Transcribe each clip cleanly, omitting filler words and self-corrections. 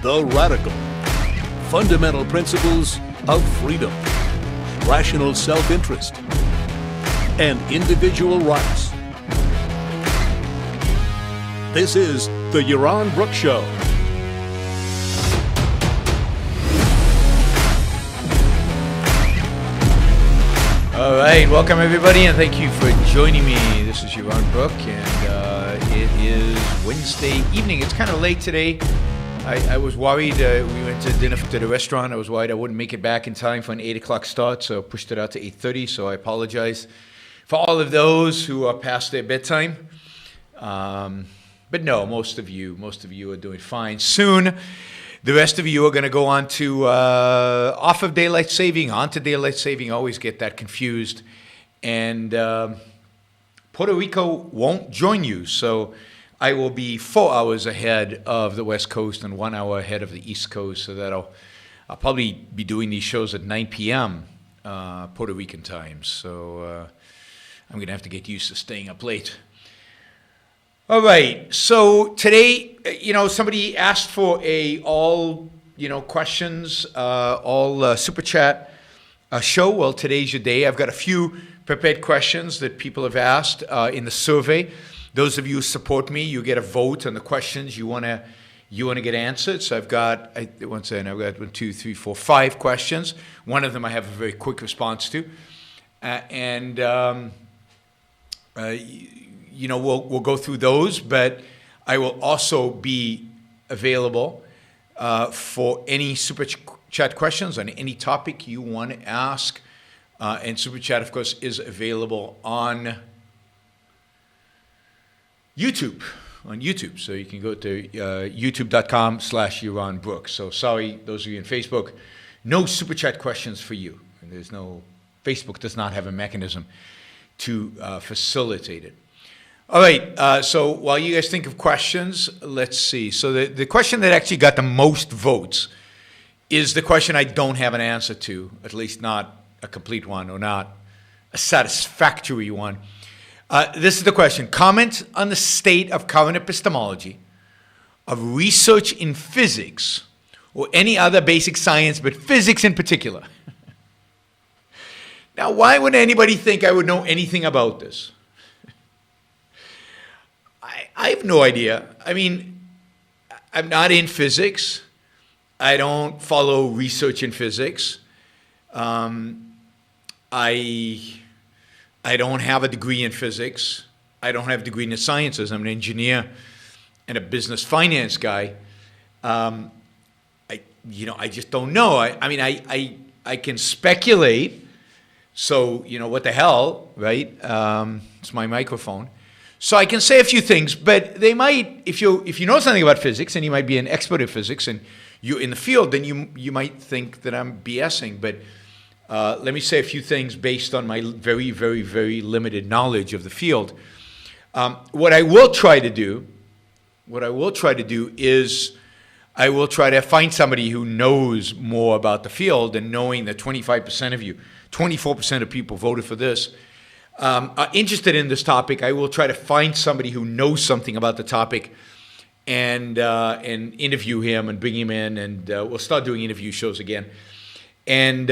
the radical, fundamental principles of freedom, rational self-interest, and individual rights. This is the Yaron Brook Show. All right, welcome everybody, and thank you for joining me. This is Yaron Brook, and it is Wednesday evening. It's kind of late today. I was worried. We went to dinner to the restaurant. I was worried I wouldn't make it back in time for an 8 o'clock start, so I pushed it out to 8:30. So I apologize for all of those who are past their bedtime. But no, most of you are doing fine. Soon, the rest of you are going to go on to off of daylight saving, onto daylight saving. I always get that confused. And Puerto Rico won't join you. So I will be 4 hours ahead of the West Coast and 1 hour ahead of the East Coast. So that I'll probably be doing these shows at 9 p.m. Puerto Rican time. So I'm going to have to get used to staying up late. All right, so today, somebody asked for all questions, all super chat show. Well, today's your day. I've got a few prepared questions that people have asked in the survey. Those of you who support me, you get a vote on the questions you want to get answered. So I've got 5 questions. One of them I have a very quick response to, we'll go through those, but I will also be available for any Super Chat questions on any topic you want to ask. And Super Chat, of course, is available on YouTube. So you can go to youtube.com/Yaron Brook. So sorry, those of you in Facebook, no Super Chat questions for you. Facebook does not have a mechanism to facilitate it. All right, so while you guys think of questions, let's see. So the question that actually got the most votes is the question I don't have an answer to, at least not a complete one or not a satisfactory one. This is the question. Comment on the state of current epistemology, of research in physics, or any other basic science, but physics in particular. Now, why would anybody think I would know anything about this? I have no idea. I mean, I'm not in physics. I don't follow research in physics. I don't have a degree in physics. I don't have a degree in the sciences. I'm an engineer and a business finance guy. I just don't know. I can speculate. So, what the hell, right? It's my microphone. So I can say a few things, but they might, if you know something about physics, and you might be an expert in physics, and you're in the field, then you might think that I'm BSing. But let me say a few things based on my very, very, very limited knowledge of the field. What I will try to do is I will try to find somebody who knows more about the field, and knowing that 25% of you, 24% of people voted for this, are interested in this topic. I will try to find somebody who knows something about the topic and interview him and bring him in, and we'll start doing interview shows again and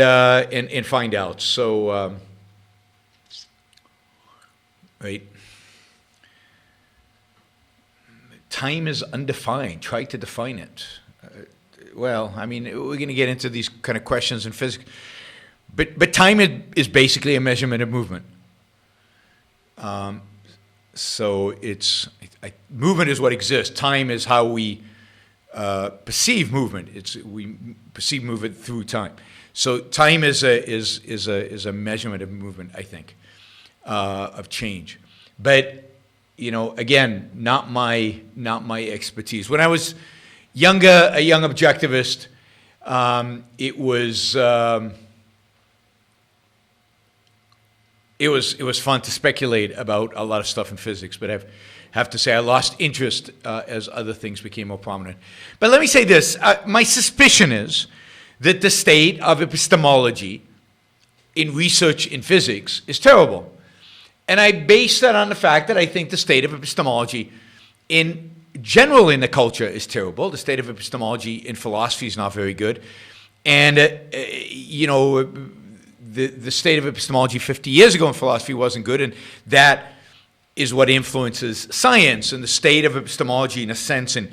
find out. So, right. Time is undefined. Try to define it. We're going to get into these kind of questions in physics, but time is basically a measurement of movement. So movement is what exists. Time is how we perceive movement. We perceive movement through time. So time is a measurement of movement, I think, of change. But again, not my expertise. When I was younger, a young objectivist, It was fun to speculate about a lot of stuff in physics, but I have to say I lost interest as other things became more prominent. But let me say this. My suspicion is that the state of epistemology in research in physics is terrible. And I base that on the fact that I think the state of epistemology in general in the culture is terrible. The state of epistemology in philosophy is not very good. And, the state of epistemology 50 years ago in philosophy wasn't good, and that is what influences science. And the state of epistemology, in a sense, in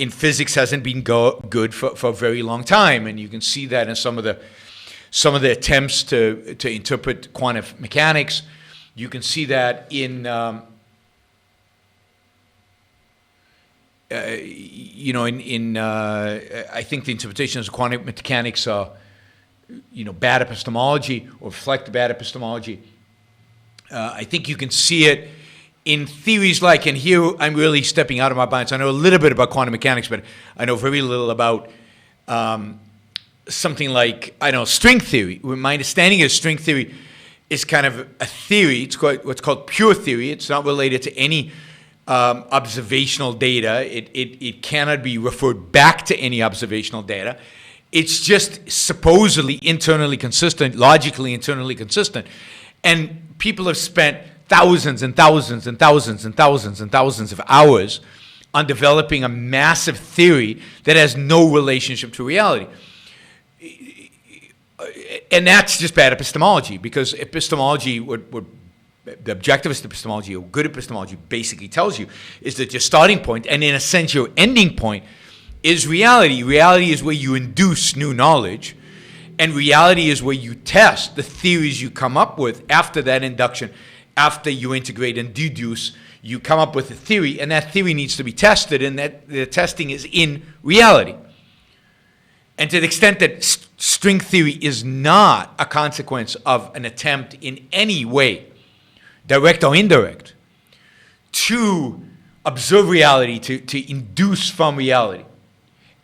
physics hasn't been good for a very long time. And you can see that in some of the attempts to interpret quantum mechanics. You can see that in I think the interpretations of quantum mechanics are, bad epistemology or reflect bad epistemology. I think you can see it in theories like, and here I'm really stepping out of my bounds. I know a little bit about quantum mechanics, but I know very little about something like, string theory. My understanding of string theory is kind of a theory. It's what's called pure theory. It's not related to any observational data. It cannot be referred back to any observational data. It's just supposedly internally consistent, logically internally consistent. And people have spent thousands and thousands and thousands and thousands and thousands of hours on developing a massive theory that has no relationship to reality. And that's just bad epistemology, because epistemology, what the objectivist epistemology or good epistemology basically tells you is that your starting point, and in a sense your ending point, is reality. Reality is where you induce new knowledge, and reality is where you test the theories you come up with after that induction. After you integrate and deduce, you come up with a theory, and that theory needs to be tested, and that the testing is in reality. And to the extent that string theory is not a consequence of an attempt in any way, direct or indirect, to observe reality, to induce from reality,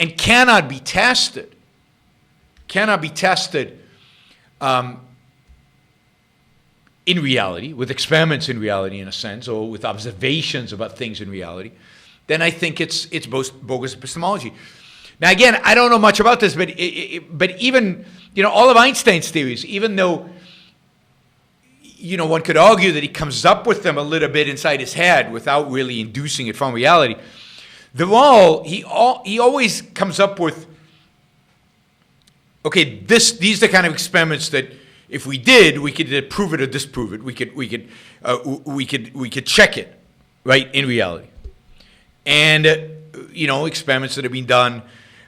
and cannot be tested in reality, with experiments in reality in a sense, or with observations about things in reality, then I think it's bogus epistemology. Now again, I don't know much about this, but even, all of Einstein's theories, even though, one could argue that he comes up with them a little bit inside his head without really inducing it from reality, he always comes up with, okay, these are the kind of experiments that if we did, we could prove it or disprove it. We could check it, right, in reality. And experiments that have been done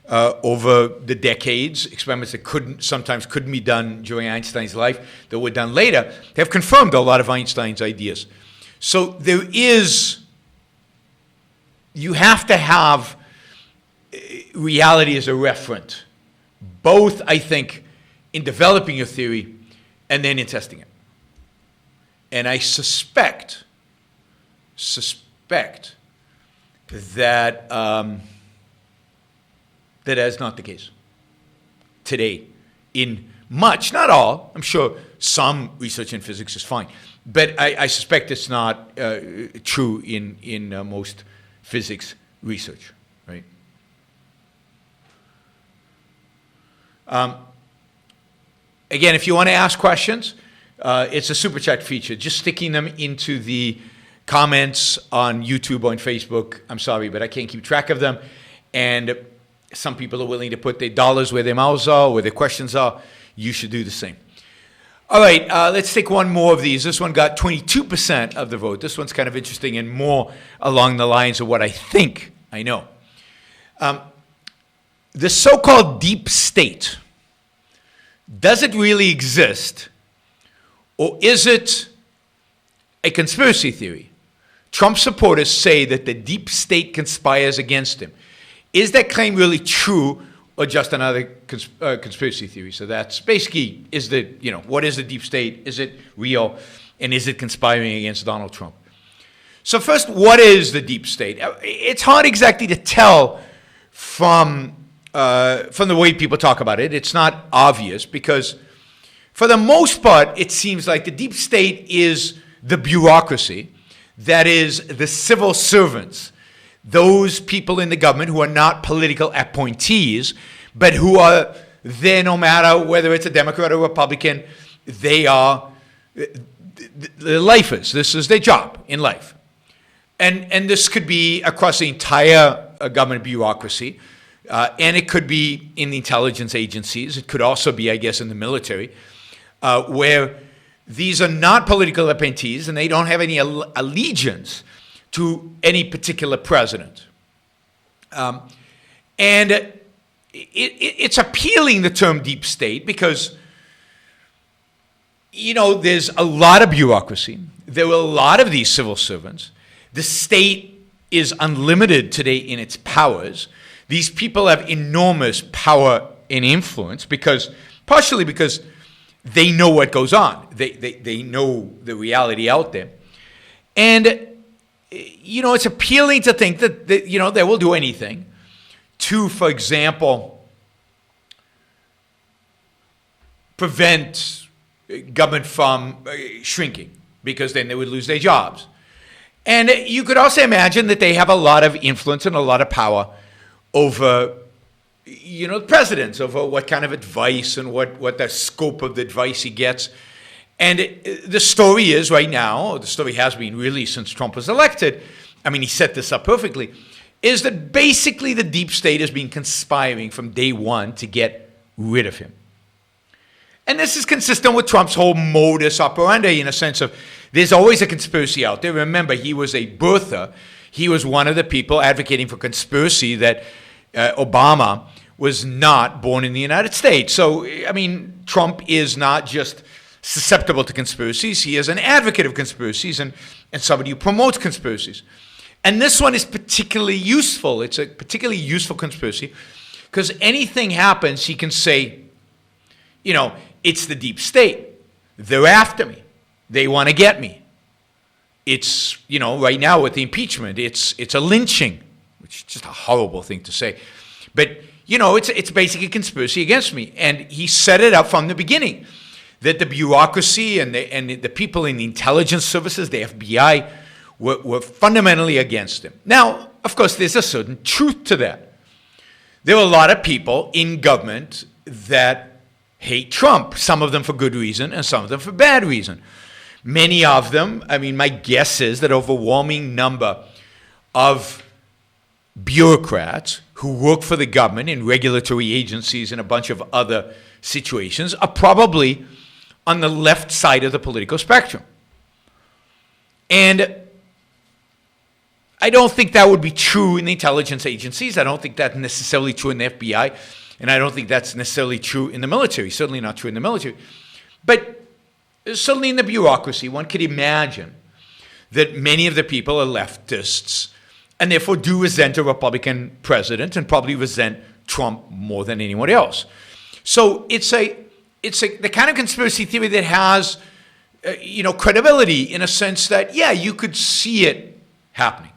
over the decades, experiments that sometimes couldn't be done during Einstein's life, that were done later, have confirmed a lot of Einstein's ideas. So you have to have reality as a referent, both, I think, in developing your theory and then in testing it. And I suspect that that is not the case today in much, not all. I'm sure some research in physics is fine, but I suspect it's not true in most physics research, right? Again, if you want to ask questions, it's a Superchat feature. Just sticking them into the comments on YouTube or on Facebook. I'm sorry, but I can't keep track of them. And some people are willing to put their dollars where their mouths are, where their questions are. You should do the same. All right, let's take one more of these. This one got 22% of the vote. This one's kind of interesting and more along the lines of what I think I know. The so-called deep state, does it really exist, or is it a conspiracy theory? Trump supporters say that the deep state conspires against him. Is that claim really true, or just another conspiracy theory? So that's basically, what is the deep state? Is it real? And is it conspiring against Donald Trump? So first, what is the deep state? It's hard exactly to tell from the way people talk about it. It's not obvious because, for the most part, it seems like the deep state is the bureaucracy, that is, the civil servants, those people in the government who are not political appointees, but who are there no matter whether it's a Democrat or Republican. They are the lifers. This is their job in life. And this could be across the entire government bureaucracy, and it could be in the intelligence agencies. It could also be, I guess, in the military, where these are not political appointees and they don't have any allegiance to any particular president. And it's appealing, the term deep state, because, there's a lot of bureaucracy. There are a lot of these civil servants. The state is unlimited today in its powers. These people have enormous power and influence partially because they know what goes on. They know the reality out there. And, it's appealing to think that, they will do anything to, for example, prevent government from shrinking, because then they would lose their jobs. And you could also imagine that they have a lot of influence and a lot of power over, presidents, over what kind of advice and what the scope of the advice he gets. And the story is right now, the story has been really since Trump was elected, he set this up perfectly, is that basically the deep state has been conspiring from day one to get rid of him. And this is consistent with Trump's whole modus operandi, in a sense of there's always a conspiracy out there. Remember, he was a birther. He was one of the people advocating for conspiracy that Obama was not born in the United States. So, Trump is not just susceptible to conspiracies. He is an advocate of conspiracies and somebody who promotes conspiracies. And this one is particularly useful. It's a particularly useful conspiracy because anything happens, he can say, it's the deep state. They're after me. They want to get me. It's, right now with the impeachment, it's a lynching, which is just a horrible thing to say. But, it's basically a conspiracy against me. And he set it up from the beginning that the bureaucracy and the people in the intelligence services, the FBI, were fundamentally against him. Now, of course, there's a certain truth to that. There are a lot of people in government that hate Trump, some of them for good reason and some of them for bad reason. Many of them, my guess is that overwhelming number of bureaucrats who work for the government in regulatory agencies and a bunch of other situations are probably on the left side of the political spectrum. And I don't think that would be true in the intelligence agencies. I don't think that's necessarily true in the FBI. And I don't think that's necessarily true in the military. Certainly not true in the military. But certainly in the bureaucracy, one could imagine that many of the people are leftists and therefore do resent a Republican president and probably resent Trump more than anyone else. So it's the kind of conspiracy theory that has, credibility in a sense that, you could see it happening.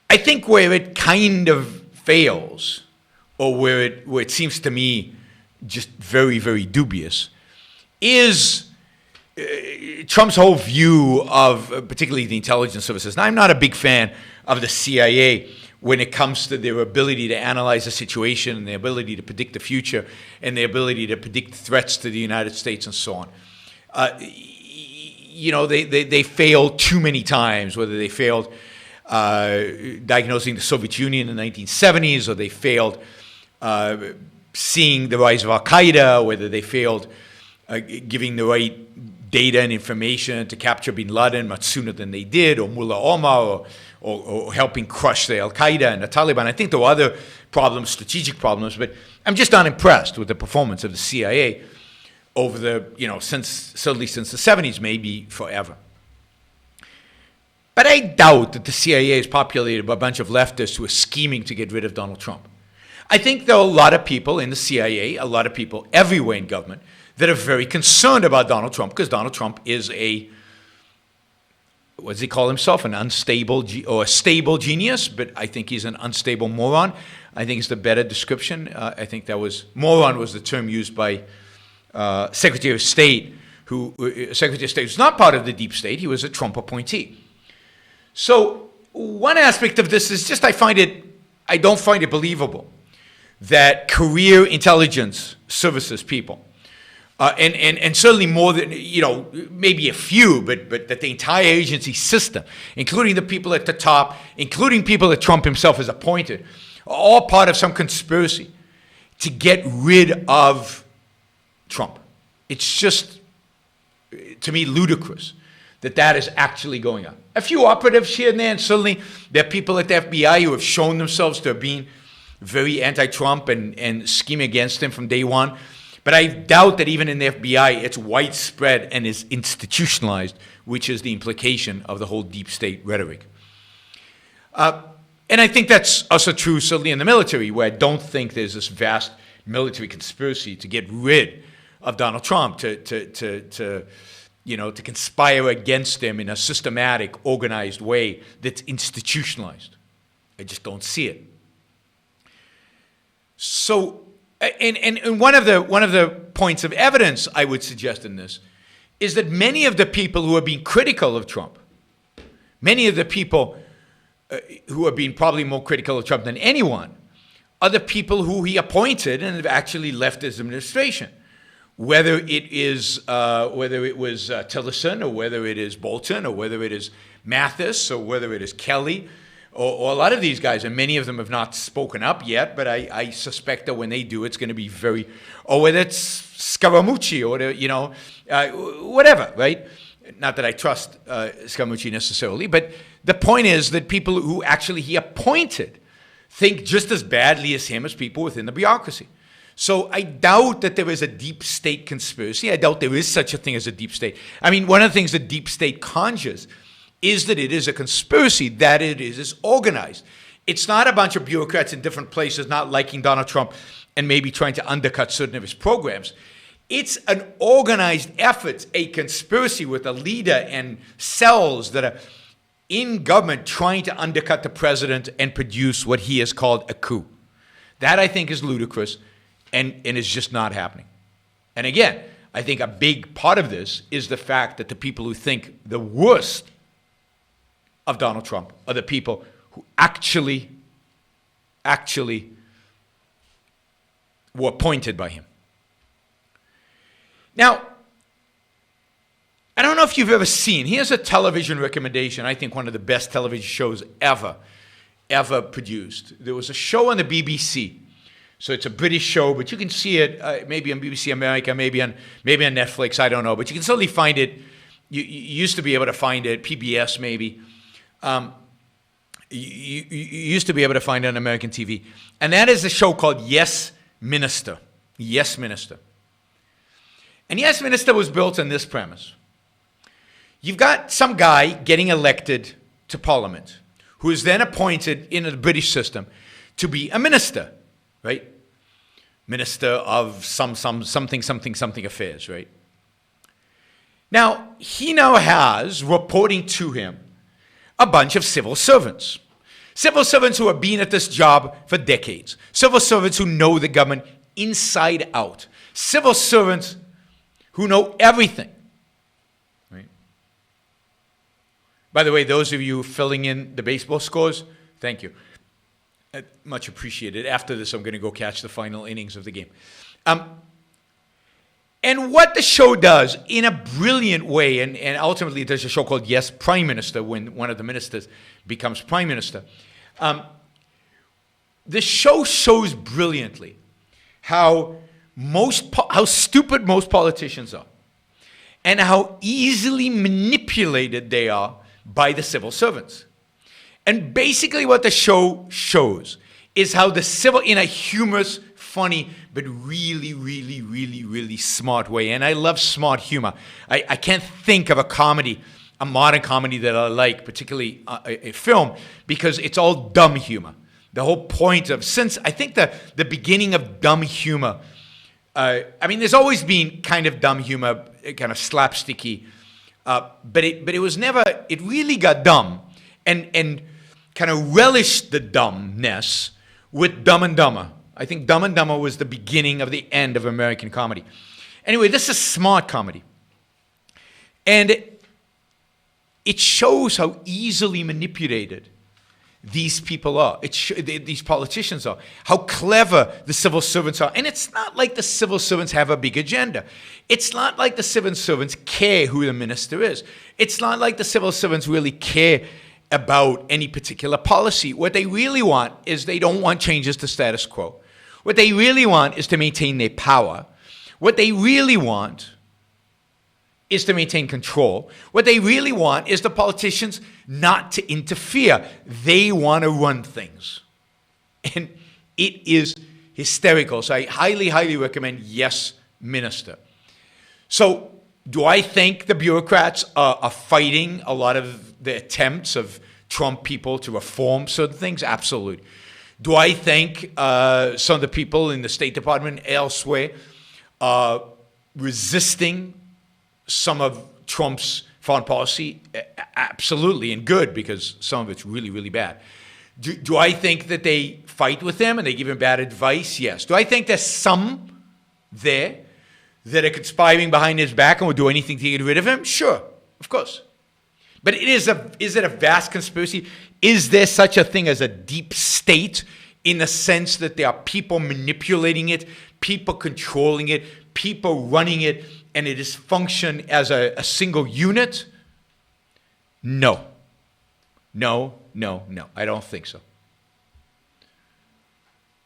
I think where it kind of fails, or where it seems to me just very, very dubious, is Trump's whole view of particularly the intelligence services. Now, I'm not a big fan of the CIA when it comes to their ability to analyze the situation and their ability to predict the future and their ability to predict threats to the United States and so on. They failed too many times, whether they failed diagnosing the Soviet Union in the 1970s, or they failed seeing the rise of Al-Qaeda, whether they failed giving the right data and information to capture bin Laden much sooner than they did, or Mullah Omar, or helping crush the Al-Qaeda and the Taliban. I think there were other problems, strategic problems, but I'm just not impressed with the performance of the CIA over the, certainly since the 70s, maybe forever. But I doubt that the CIA is populated by a bunch of leftists who are scheming to get rid of Donald Trump. I think there are a lot of people in the CIA, a lot of people everywhere in government, that are very concerned about Donald Trump because Donald Trump is what does he call himself? An unstable or a stable genius, but I think he's an unstable moron. I think it's the better description. I think moron was the term used by Secretary of State, Secretary of State was not part of the deep state. He was a Trump appointee. So one aspect of this is just I don't find it believable that career intelligence services people And certainly more than, maybe a few, but that the entire agency system, including the people at the top, including people that Trump himself has appointed, are all part of some conspiracy to get rid of Trump. It's just, to me, ludicrous that is actually going on. A few operatives here and there, and certainly there are people at the FBI who have shown themselves to have been very anti-Trump and scheming against him from day one. But I doubt that even in the FBI it's widespread and is institutionalized, which is the implication of the whole deep state rhetoric. And I think that's also true certainly in the military, where I don't think there's this vast military conspiracy to get rid of Donald Trump, to conspire against him in a systematic, organized way that's institutionalized. I just don't see it. So, and one of the points of evidence I would suggest in this is that many of the people who are being critical of Trump, many of the people who are being probably more critical of Trump than anyone, are the people who he appointed and have actually left his administration. Whether it was Tillerson, or whether it is Bolton, or whether it is Mathis, or whether it is Kelly, or a lot of these guys, and many of them have not spoken up yet, but I suspect that when they do, it's going to be or whether it's Scaramucci, or whatever, right? Not that I trust Scaramucci necessarily, but the point is that people who actually he appointed think just as badly as him as people within the bureaucracy. So I doubt that there is a deep state conspiracy. I doubt there is such a thing as a deep state. I mean, one of the things the deep state conjures is that it is a conspiracy, that it is organized. It's not a bunch of bureaucrats in different places not liking Donald Trump and maybe trying to undercut certain of his programs. It's an organized effort, a conspiracy with a leader and cells that are in government trying to undercut the president and produce what he has called a coup. That, I think, is ludicrous and is just not happening. And again, I think a big part of this is the fact that the people who think the worst of Donald Trump are the people who actually were appointed by him. Now, I don't know if you've ever seen, here's a television recommendation, I think one of the best television shows ever produced. There was a show on the BBC. So it's a British show, but you can see it maybe on BBC America, maybe on Netflix, I don't know. But you can certainly find it. You used to be able to find it, PBS maybe. You used to be able to find it on American TV. And that is a show called Yes, Minister. Yes, Minister. And Yes, Minister was built on this premise. You've got some guy getting elected to Parliament who is then appointed in the British system to be a minister, right? Minister of something affairs, right? Now, he now has reporting to him a bunch of civil servants. Civil servants who have been at this job for decades. Civil servants who know the government inside out. Civil servants who know everything. Right? By the way, those of you filling in the baseball scores, thank you. Much appreciated. After this, I'm going to go catch the final innings of the game. And what the show does in a brilliant way, and ultimately there's a show called Yes, Prime Minister, when one of the ministers becomes Prime Minister. The show shows brilliantly how stupid most politicians are and how easily manipulated they are by the civil servants. And basically what the show shows is how the civil, in a humorous, funny, but really, really, really, really smart way. And I love smart humor. I can't think of a modern comedy that I like, particularly a film, because it's all dumb humor. The whole point of, since I think the beginning of dumb humor, there's always been kind of dumb humor, kind of slapsticky, but it was never, it really got dumb and kind of relished the dumbness with Dumb and Dumber. I think Dumb and Dumber was the beginning of the end of American comedy. Anyway, this is smart comedy. And it shows how easily manipulated these people are. These politicians are. How clever the civil servants are. And it's not like the civil servants have a big agenda. It's not like the civil servants care who the minister is. It's not like the civil servants really care about any particular policy. What they really want is they don't want changes to status quo. What they really want is to maintain their power. What they really want is to maintain control. What they really want is the politicians not to interfere. They want to run things. And it is hysterical. So I highly, highly recommend Yes, Minister. So do I think the bureaucrats are fighting a lot of the attempts of Trump people to reform certain things? Absolutely. Do I think some of the people in the State Department elsewhere are resisting some of Trump's foreign policy? Absolutely, and good, because some of it's really, really bad. Do I think that they fight with him and they give him bad advice? Yes. Do I think there's some there that are conspiring behind his back and will do anything to get rid of him? Sure, of course. But is it a vast conspiracy? Is there such a thing as a deep state, in the sense that there are people manipulating it, people controlling it, people running it, and it is function as a single unit? No. No. I don't think so.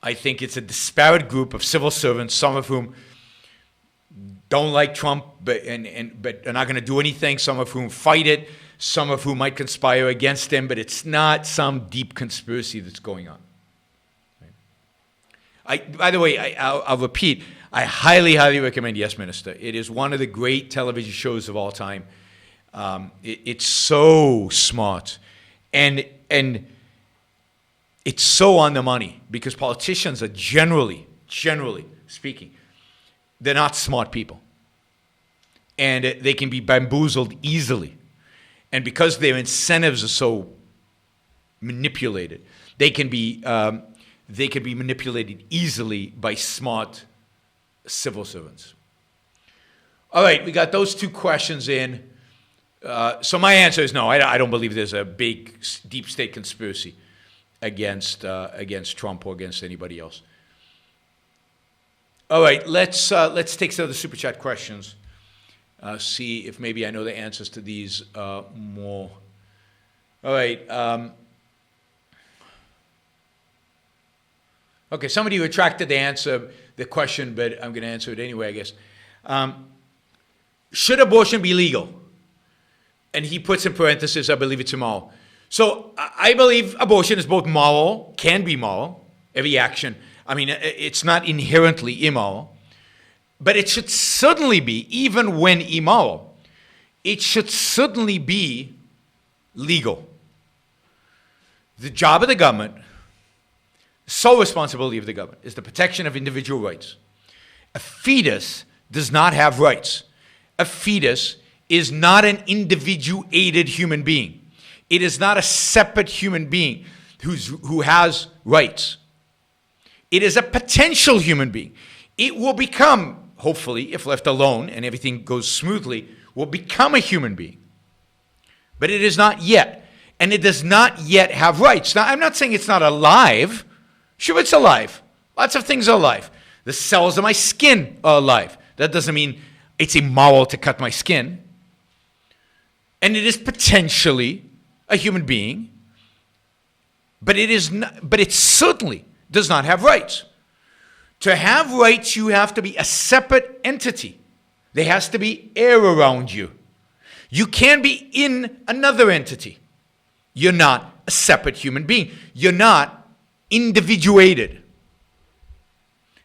I think it's a disparate group of civil servants, some of whom don't like Trump, but are not going to do anything, some of whom fight it, some of whom might conspire against him, but it's not some deep conspiracy that's going on. By the way, I'll repeat, I highly, highly recommend Yes, Minister. It is one of the great television shows of all time. It's so smart, and it's so on the money, because politicians are generally speaking, they're not smart people, and they can be bamboozled easily. And because their incentives are so manipulated, they can be manipulated easily by smart civil servants. All right, we got those two questions in. So my answer is no. I don't believe there's a big deep state conspiracy against Trump or against anybody else. All right, let's take some of the Super Chat questions. See if maybe I know the answers to these more. All right. Okay, somebody retracted the question, but I'm going to answer it anyway, I guess. Should abortion be legal? And he puts in parentheses, I believe it's immoral. So I believe abortion is both moral, can be moral, every action. I mean, it's not inherently immoral. But it should certainly be, even when immoral, it should certainly be legal. The job of the government, sole responsibility of the government, is the protection of individual rights. A fetus does not have rights. A fetus is not an individuated human being. It is not a separate human being who has rights. It is a potential human being. It will become, hopefully, if left alone and everything goes smoothly, will become a human being. But it is not yet. And it does not yet have rights. Now, I'm not saying it's not alive. Sure, it's alive. Lots of things are alive. The cells of my skin are alive. That doesn't mean it's immoral to cut my skin. And it is potentially a human being. But it certainly does not have rights. To have rights, you have to be a separate entity. There has to be air around you. You can be in another entity. You're not a separate human being. You're not individuated.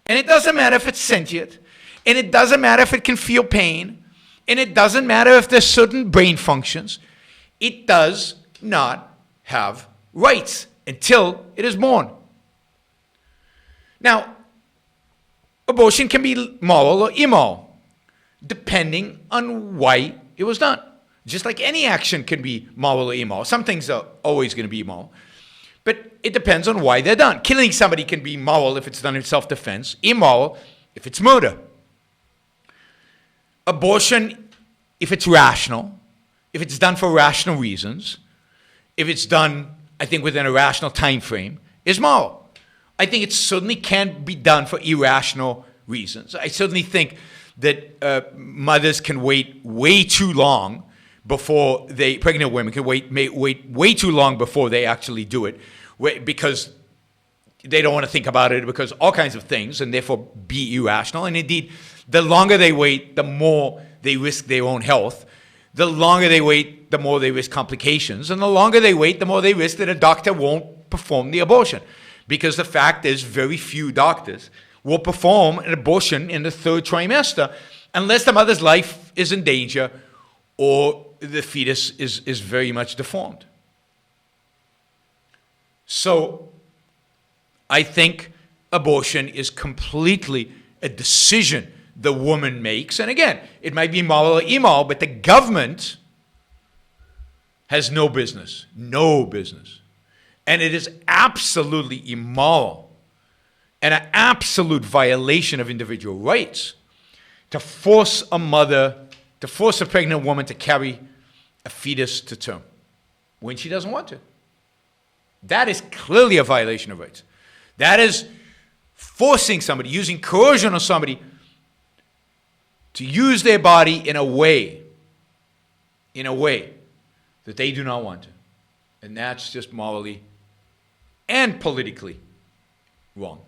And it doesn't matter if it's sentient. And it doesn't matter if it can feel pain. And it doesn't matter if there's certain brain functions. It does not have rights until it is born. Now, abortion can be moral or immoral, depending on why it was done. Just like any action can be moral or immoral. Some things are always going to be immoral. But it depends on why they're done. Killing somebody can be moral if it's done in self-defense, immoral if it's murder. Abortion, if it's rational, if it's done for rational reasons, if it's done I think within a rational time frame, is moral. I think it certainly can be done for irrational reasons. I certainly think that mothers can wait way too long before pregnant women can wait way too long before they actually do it, because they don't want to think about it, because all kinds of things, and therefore be irrational. And indeed, the longer they wait, the more they risk their own health. The longer they wait, the more they risk complications. And the longer they wait, the more they risk that a doctor won't perform the abortion. Because the fact is, very few doctors will perform an abortion in the third trimester unless the mother's life is in danger or the fetus is very much deformed. So I think abortion is completely a decision the woman makes. And again, it might be moral or immoral, but the government has no business. And it is absolutely immoral and an absolute violation of individual rights to force a pregnant woman to carry a fetus to term when she doesn't want to. That is clearly a violation of rights. That is forcing somebody, using coercion on somebody to use their body in a way that they do not want to. And that's just morally and politically wrong.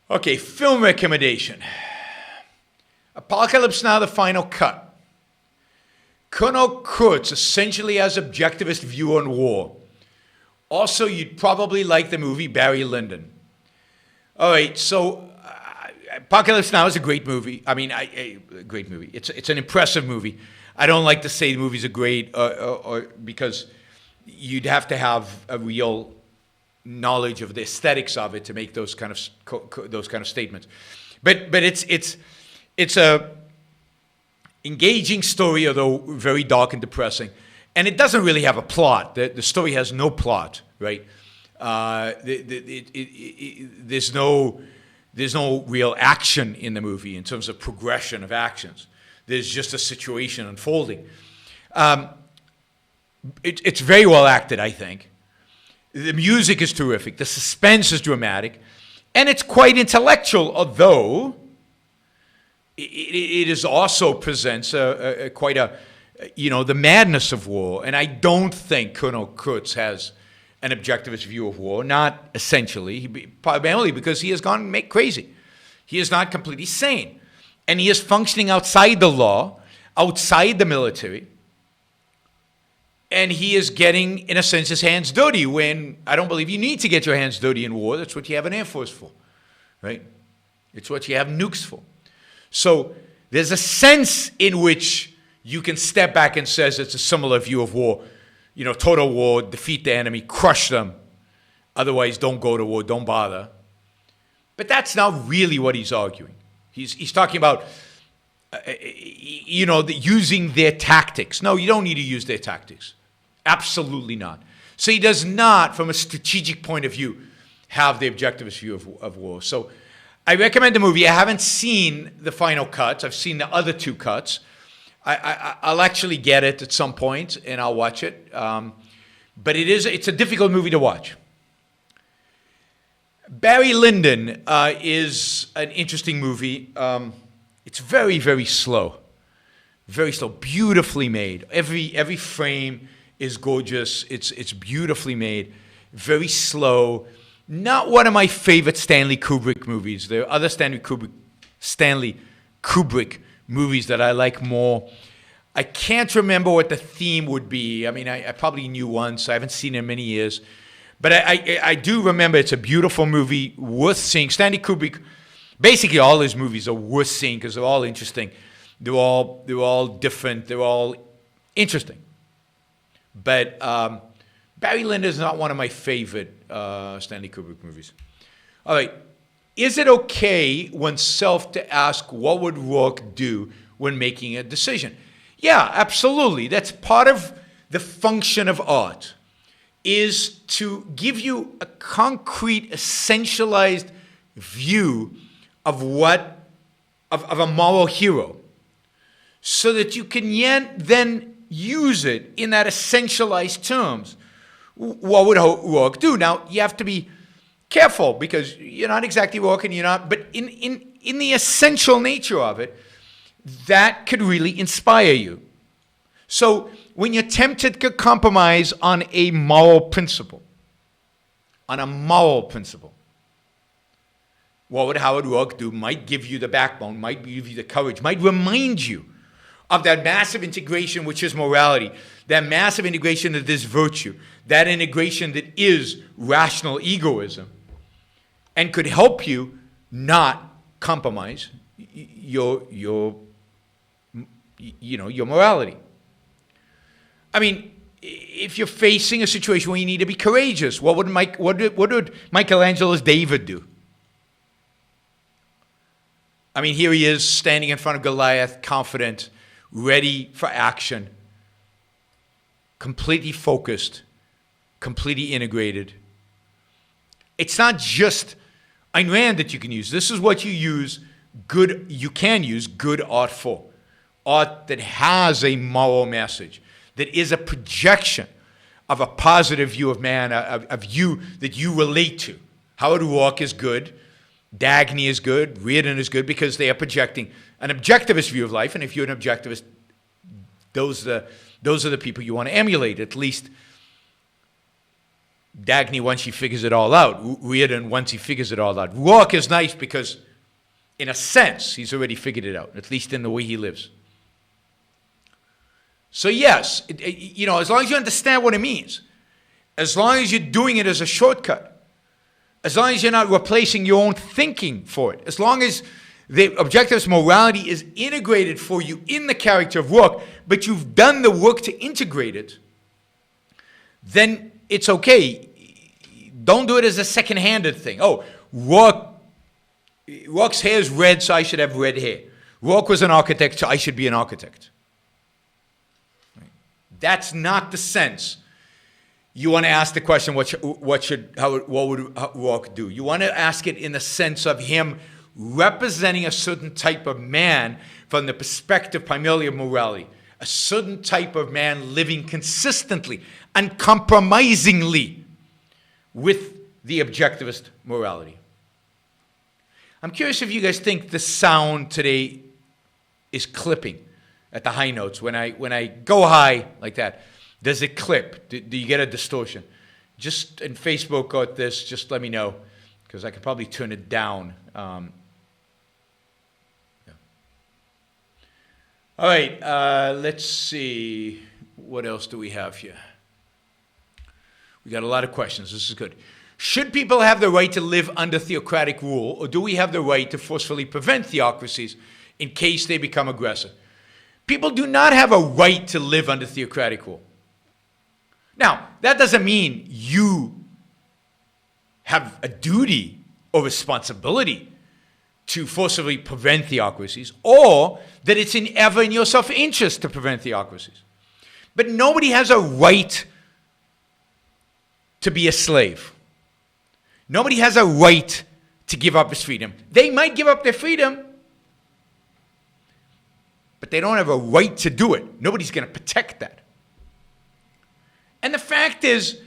Okay, film recommendation. Apocalypse Now, the final cut. Colonel Kurtz essentially has objectivist view on war. Also, you'd probably like the movie Barry Lyndon. All right, so Apocalypse Now is a great movie. I mean, a great movie. It's an impressive movie. I don't like to say movies are great or because you'd have to have a real knowledge of the aesthetics of it to make those kind of statements. But it's a engaging story, although very dark and depressing. And it doesn't really have a plot. The story has no plot, right? There's no real action in the movie in terms of progression of actions. There's just a situation unfolding. It's very well acted, I think. The music is terrific. The suspense is dramatic. And it's quite intellectual, although it is also presents quite the madness of war. And I don't think Colonel Kurtz has an objectivist view of war, not essentially, primarily because he has gone crazy. He is not completely sane. And he is functioning outside the law, outside the military. And he is getting, in a sense, his hands dirty when I don't believe you need to get your hands dirty in war. That's what you have an Air Force for, right? It's what you have nukes for. So there's a sense in which you can step back and says it's a similar view of war. You know, total war, defeat the enemy, crush them. Otherwise, don't go to war, don't bother. But that's not really what he's arguing. He's talking about, using their tactics. No, you don't need to use their tactics. Absolutely not. So he does not, from a strategic point of view, have the objectivist view of war. So I recommend the movie. I haven't seen the final cut. I've seen the other two cuts. I'll actually get it at some point, and I'll watch it. But it's a difficult movie to watch. Barry Lyndon is an interesting movie. It's very, very slow. Very slow. Beautifully made. Every frame is gorgeous. It's beautifully made. Very slow. Not one of my favorite Stanley Kubrick movies. There are other Stanley Kubrick movies that I like more. I can't remember what the theme would be. I mean, I probably knew once. I haven't seen it in many years. But I do remember it's a beautiful movie, worth seeing. Stanley Kubrick, basically all his movies are worth seeing because they're all interesting. They're all different. They're all interesting. But Barry Lyndon is not one of my favorite Stanley Kubrick movies. All right. Is it okay to ask what would Rourke do when making a decision? Yeah, absolutely. That's part of the function of art, is to give you a concrete, essentialized view of of a moral hero, so that you can then use it in that essentialized terms what would Rourke do? Now, you have to be careful because you're not exactly Rourke and you're not, but in the essential nature of it, that could really inspire you. So when you're tempted to compromise on a moral principle, what would Howard Rourke do? Might give you the backbone, might give you the courage, might remind you of that massive integration which is morality, that massive integration that is virtue, that integration that is rational egoism, and could help you not compromise your morality. I mean, if you're facing a situation where you need to be courageous, what would Michelangelo's David do? I mean, here he is standing in front of Goliath, confident, ready for action, completely focused, completely integrated. It's not just Ayn Rand that you can use. This is what you can use good art for. Art that has a moral message, that is a projection of a positive view of man, of you that you relate to. Howard Rourke is good. Dagny is good. Reardon is good because they are projecting an objectivist view of life. And if you're an objectivist, those are the people you want to emulate. At least Dagny once he figures it all out. Reardon once he figures it all out. Rourke is nice because, in a sense, he's already figured it out, at least in the way he lives. So yes, as long as you understand what it means, as long as you're doing it as a shortcut, as long as you're not replacing your own thinking for it, as long as the objectivist morality is integrated for you in the character of Rourke, but you've done the work to integrate it, then it's okay. Don't do it as a second-handed thing. Oh, Rourke's hair is red, so I should have red hair. Rourke was an architect, so I should be an architect. That's not the sense. You want to ask the question, what would Rourke do? You want to ask it in the sense of him representing a certain type of man from the perspective primarily of morality, a certain type of man living consistently, uncompromisingly with the objectivist morality. I'm curious if you guys think the sound today is clipping at the high notes. When I go high like that, does it clip? Do you get a distortion? Just in Facebook got this, just let me know, because I could probably turn it down. Yeah. All right, let's see. What else do we have here? We got a lot of questions. This is good. Should people have the right to live under theocratic rule, or do we have the right to forcefully prevent theocracies in case they become aggressive? People do not have a right to live under theocratic rule. Now, that doesn't mean you have a duty or responsibility to forcibly prevent theocracies, or that it's ever in your self-interest to prevent theocracies. But nobody has a right to be a slave. Nobody has a right to give up his freedom. They might give up their freedom, but they don't have a right to do it. Nobody's going to protect that. And the fact is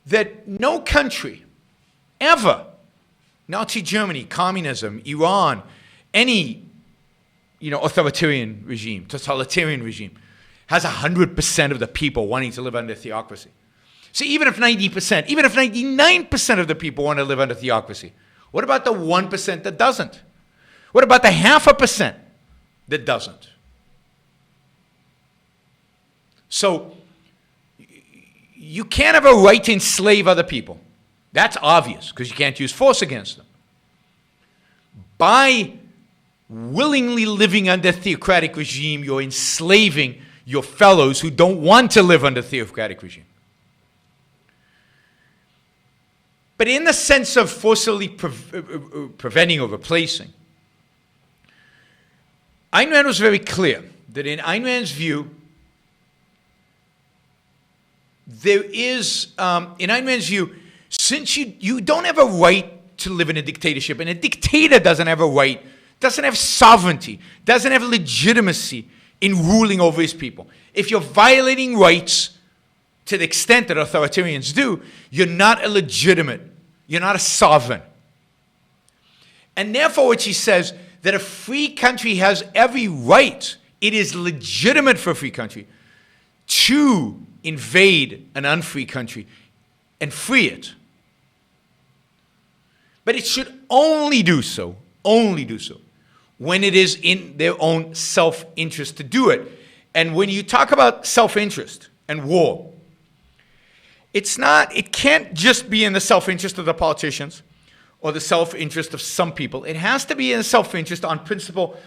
that no country ever, Nazi Germany, communism, Iran, any authoritarian regime, totalitarian regime, has 100% of the people wanting to live under theocracy. So even if 90%, even if 99% of the people want to live under theocracy, what about the 1% that doesn't? What about the 0.5% that doesn't? So you can't have a right to enslave other people. That's obvious, because you can't use force against them. By willingly living under a theocratic regime, you're enslaving your fellows who don't want to live under a theocratic regime. But in the sense of forcibly preventing or replacing, Ayn Rand was very clear that in Ayn Rand's view, there is, in Ayn Rand's view, since you don't have a right to live in a dictatorship, and a dictator doesn't have a right, doesn't have sovereignty, doesn't have legitimacy in ruling over his people. If you're violating rights, to the extent that authoritarians do, you're not a legitimate, you're not a sovereign. And therefore, what she says, that a free country has every right, it is legitimate for a free country to invade an unfree country and free it. But it should only do so, when it is in their own self-interest to do it. And when you talk about self-interest and war, it can't just be in the self-interest of the politicians or the self-interest of some people. It has to be in the self-interest on principle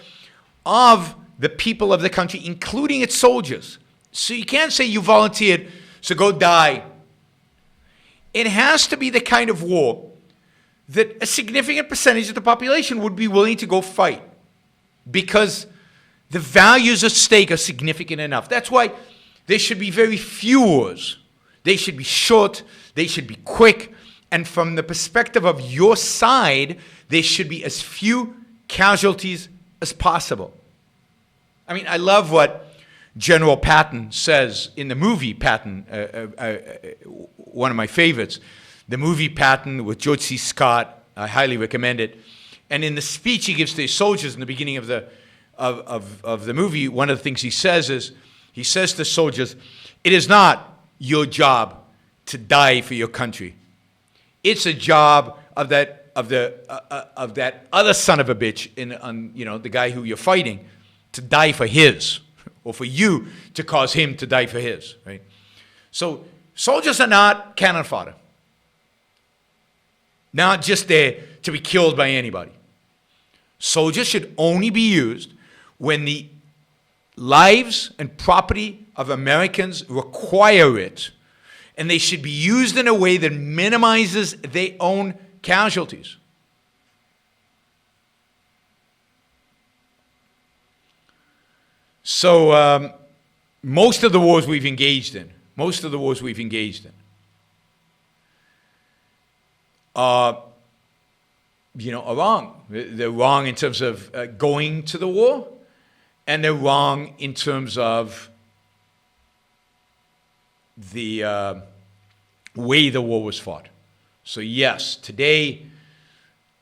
of the people of the country, including its soldiers. So you can't say you volunteered, so go die. It has to be the kind of war that a significant percentage of the population would be willing to go fight because the values at stake are significant enough. That's why there should be very few wars. They should be short, they should be quick, and from the perspective of your side, there should be as few casualties as possible. I mean, I love what General Patton says in the movie Patton, one of my favorites. The movie Patton with George C. Scott, I highly recommend it. And in the speech he gives to his soldiers in the beginning of the movie, one of the things he says is, he says to soldiers, it is not your job to die for your country. It's a job of that other son of a bitch, the guy who you're fighting, to die for his, or for you to cause him to die for his. Right? So soldiers are not cannon fodder. Not just there to be killed by anybody. Soldiers should only be used when the lives and property of Americans require it, and they should be used in a way that minimizes their own casualties. So most of the wars we've engaged in are wrong. They're wrong in terms of going to the war, and they're wrong in terms of the way the war was fought. So yes, today,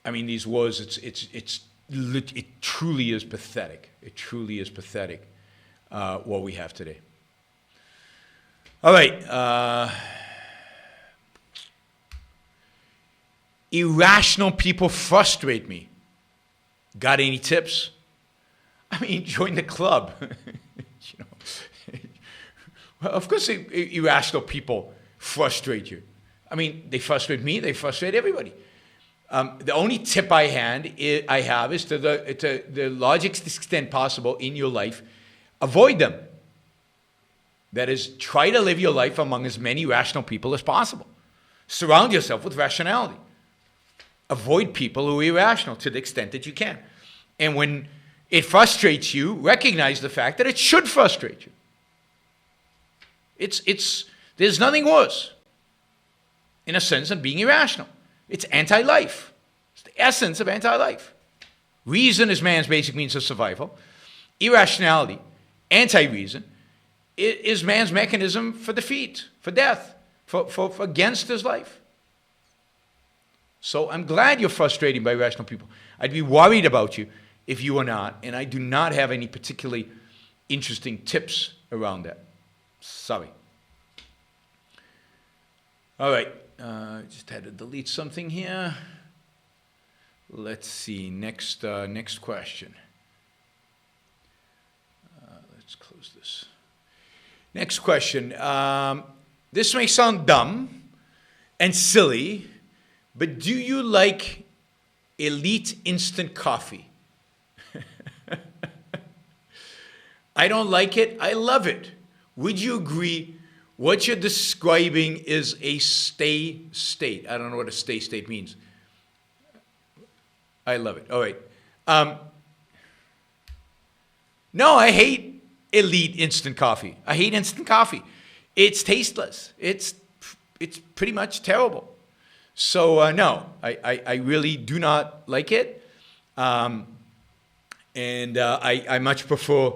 I mean, these wars, it truly is pathetic. It truly is pathetic what we have today. All right. Irrational people frustrate me. Got any tips? I mean, join the club. Well, of course, irrational people frustrate you. I mean, they frustrate me. They frustrate everybody. The only tip I have is to the largest extent possible in your life, avoid them. That is, try to live your life among as many rational people as possible. Surround yourself with rationality. Avoid people who are irrational to the extent that you can. And when it frustrates you, recognize the fact that it should frustrate you. There's nothing worse, in a sense, than being irrational. It's anti-life. It's the essence of anti-life. Reason is man's basic means of survival. Irrationality, anti-reason, is man's mechanism for defeat, for death, for against his life. So I'm glad you're frustrated by irrational people. I'd be worried about you if you were not, and I do not have any particularly interesting tips around that. Sorry. All right. Just had to delete something here. Let's see. Next question. Let's close this. Next question. This may sound dumb and silly, but do you like elite instant coffee? I don't like it. I love it. Would you agree what you're describing is a stay state? I don't know what a stay state means. I love it. All right. No, I hate elite instant coffee. I hate instant coffee. It's tasteless. It's pretty much terrible. So no, I really do not like it. And I much prefer,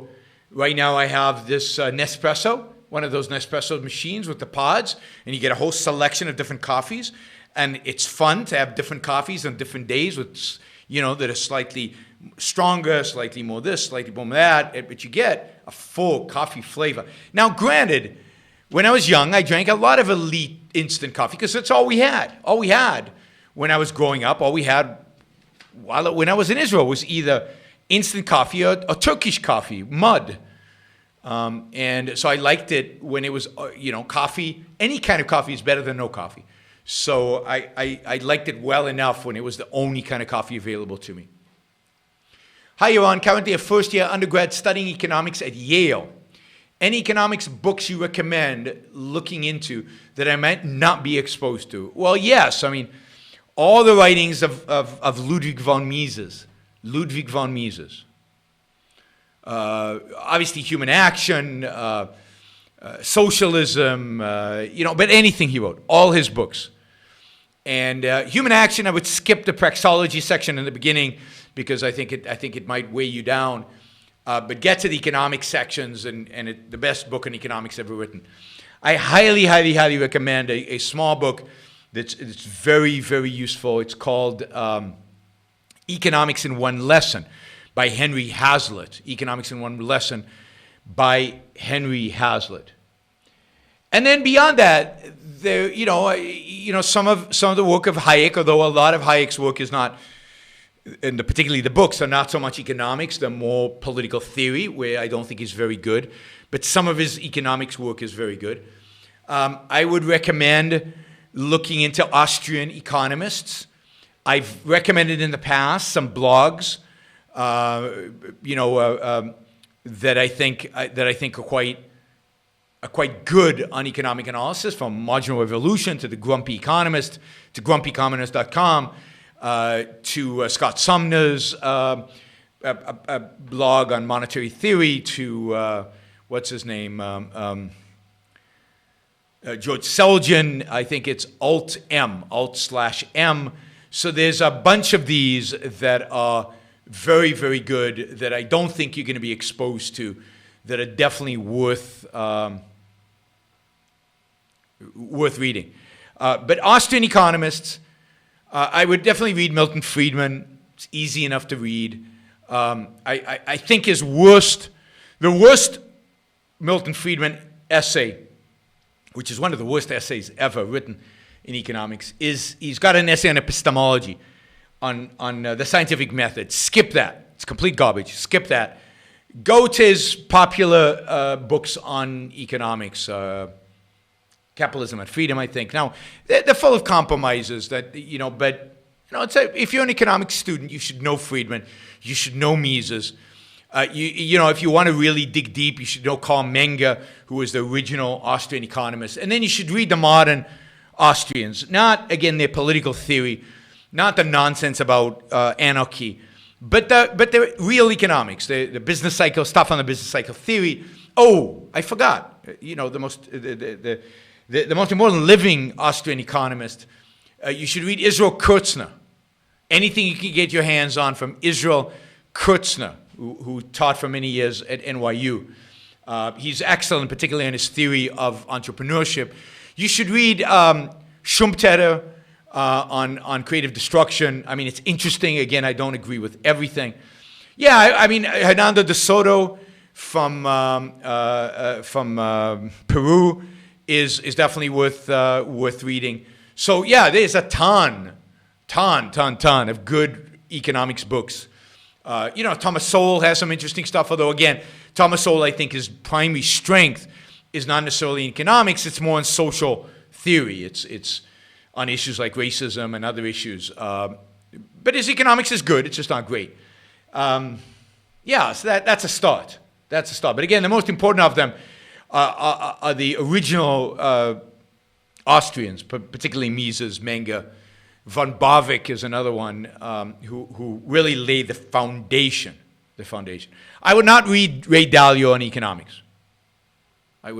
right now I have this Nespresso one of those Nespresso machines with the pods, and you get a whole selection of different coffees. And it's fun to have different coffees on different days with, that are slightly stronger, slightly more this, slightly more that, but you get a full coffee flavor. Now, granted, when I was young, I drank a lot of elite instant coffee because that's all we had. All we had when I was growing up, all we had when I was in Israel was either instant coffee or Turkish coffee, mud. And so I liked it when it was, coffee. Any kind of coffee is better than no coffee. So I liked it well enough when it was the only kind of coffee available to me. Hi, Yaron. Currently a first-year undergrad studying economics at Yale. Any economics books you recommend looking into that I might not be exposed to? Well, yes. I mean, all the writings of Ludwig von Mises. Obviously, Human Action, Socialism, but anything he wrote, all his books. And Human Action, I would skip the praxeology section in the beginning because I think it might weigh you down. But get to the economics sections, and the best book on economics ever written. I highly, highly, highly recommend a small book that's very, very useful. It's called Economics in One Lesson by Henry Hazlitt. Economics in One Lesson by Henry Hazlitt. And then beyond that, there, some of the work of Hayek, although a lot of Hayek's work is not, and particularly the books are not so much economics, they're more political theory, where I don't think he's very good. But some of his economics work is very good. I would recommend looking into Austrian economists. I've recommended in the past some blogs, that I think are quite good on economic analysis, from Marginal Revolution to The Grumpy Economist, to grumpycommunist.com, to Scott Sumner's a blog on monetary theory, to what's his name, George Selgin. I think it's alt/M. So there's a bunch of these that are very, very good that I don't think you're going to be exposed to, that are definitely worth reading. But Austrian economists, I would definitely read Milton Friedman. It's easy enough to read. I think the worst Milton Friedman essay, which is one of the worst essays ever written in economics, is he's got an essay on epistemology, on the scientific method. Skip that. It's complete garbage. Skip that. Go to his popular books on economics, Capitalism and Freedom, I think. Now, they're full of compromises that, if you're an economics student, you should know Friedman. You should know Mises. If you want to really dig deep, you should know Karl Menger, who was the original Austrian economist. And then you should read the modern Austrians. Not, again, their political theory, not the nonsense about anarchy, but the real economics, the business cycle, stuff on the business cycle theory. Oh, I forgot. The most important living Austrian economist. You should read Israel Kurtzner. Anything you can get your hands on from Israel Kurtzner, who taught for many years at NYU. He's excellent, particularly in his theory of entrepreneurship. You should read Schumpeter on creative destruction. I mean, it's interesting. Again, I don't agree with everything. Yeah, I mean, Hernando de Soto from Peru is definitely worth reading. So yeah, there's a ton of good economics books. Thomas Sowell has some interesting stuff, although again, Thomas Sowell, I think, his primary strength is not necessarily in economics, it's more in social theory. It's on issues like racism and other issues. But his economics is good, it's just not great. So that's a start. That's a start. But again, the most important of them are the original Austrians, particularly Mises, Menger. Von Barwick is another one who really laid the foundation. I would not read Ray Dalio on economics. I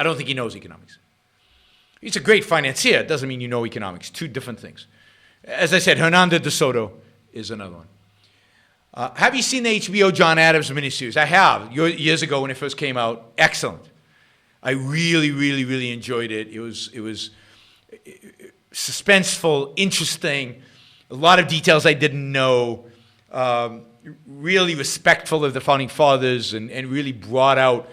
don't think he knows economics. He's a great financier. It doesn't mean you know economics. Two different things. As I said, Hernando de Soto is another one. Have you seen the HBO John Adams miniseries? I have, years ago when it first came out. Excellent. I really, really, really enjoyed it. It was suspenseful, interesting, a lot of details I didn't know, really respectful of the Founding Fathers, and really brought out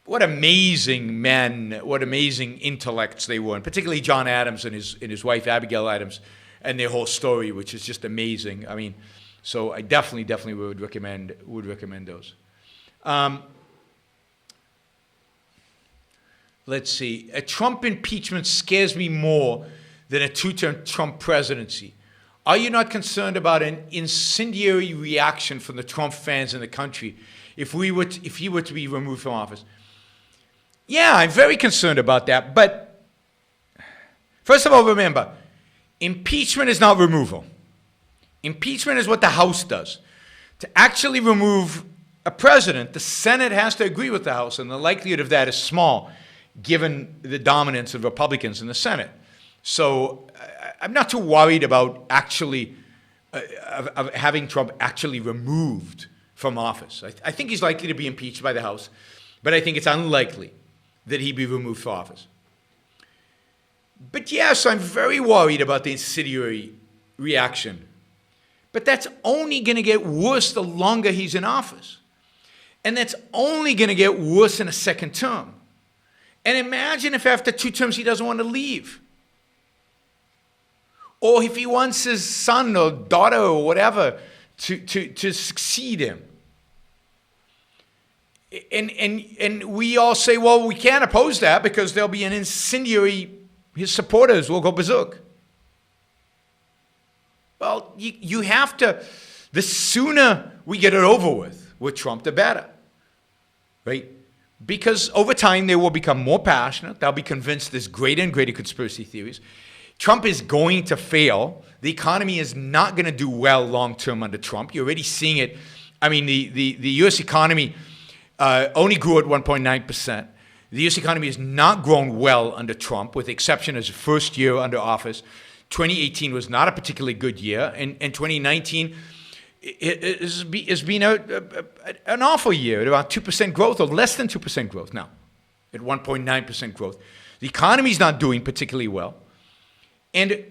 what amazing men, what amazing intellects they were, and particularly John Adams and his wife Abigail Adams, and their whole story, which is just amazing. I mean, so I definitely would recommend those. Let's see. A Trump impeachment scares me more than a two-term Trump presidency. Are you not concerned about an incendiary reaction from the Trump fans in the country if he were to be removed from office? Yeah, I'm very concerned about that. But first of all, remember, impeachment is not removal. Impeachment is what the House does. To actually remove a president, the Senate has to agree with the House, and the likelihood of that is small, given the dominance of Republicans in the Senate. So I'm not too worried about actually of having Trump actually removed from office. I think he's likely to be impeached by the House, but I think it's unlikely that he be removed from office. But yes, I'm very worried about the incendiary reaction. But that's only going to get worse the longer he's in office. And that's only going to get worse in a second term. And imagine if after 2 terms he doesn't want to leave. Or if he wants his son or daughter or whatever to succeed him. And we all say, well, we can't oppose that because there'll be an incendiary, his supporters will go berserk. Well, you have to, the sooner we get it over with Trump, the better, right? Because over time they will become more passionate. They'll be convinced there's greater and greater conspiracy theories. Trump is going to fail. The economy is not going to do well long-term under Trump. You're already seeing it. I mean, the U.S. economy only grew at 1.9%. The U.S. economy has not grown well under Trump, with the exception of his first year under office. 2018 was not a particularly good year, and 2019 has been an awful year at about 2% growth, or less than 2% growth now, at 1.9% growth. The economy's not doing particularly well, and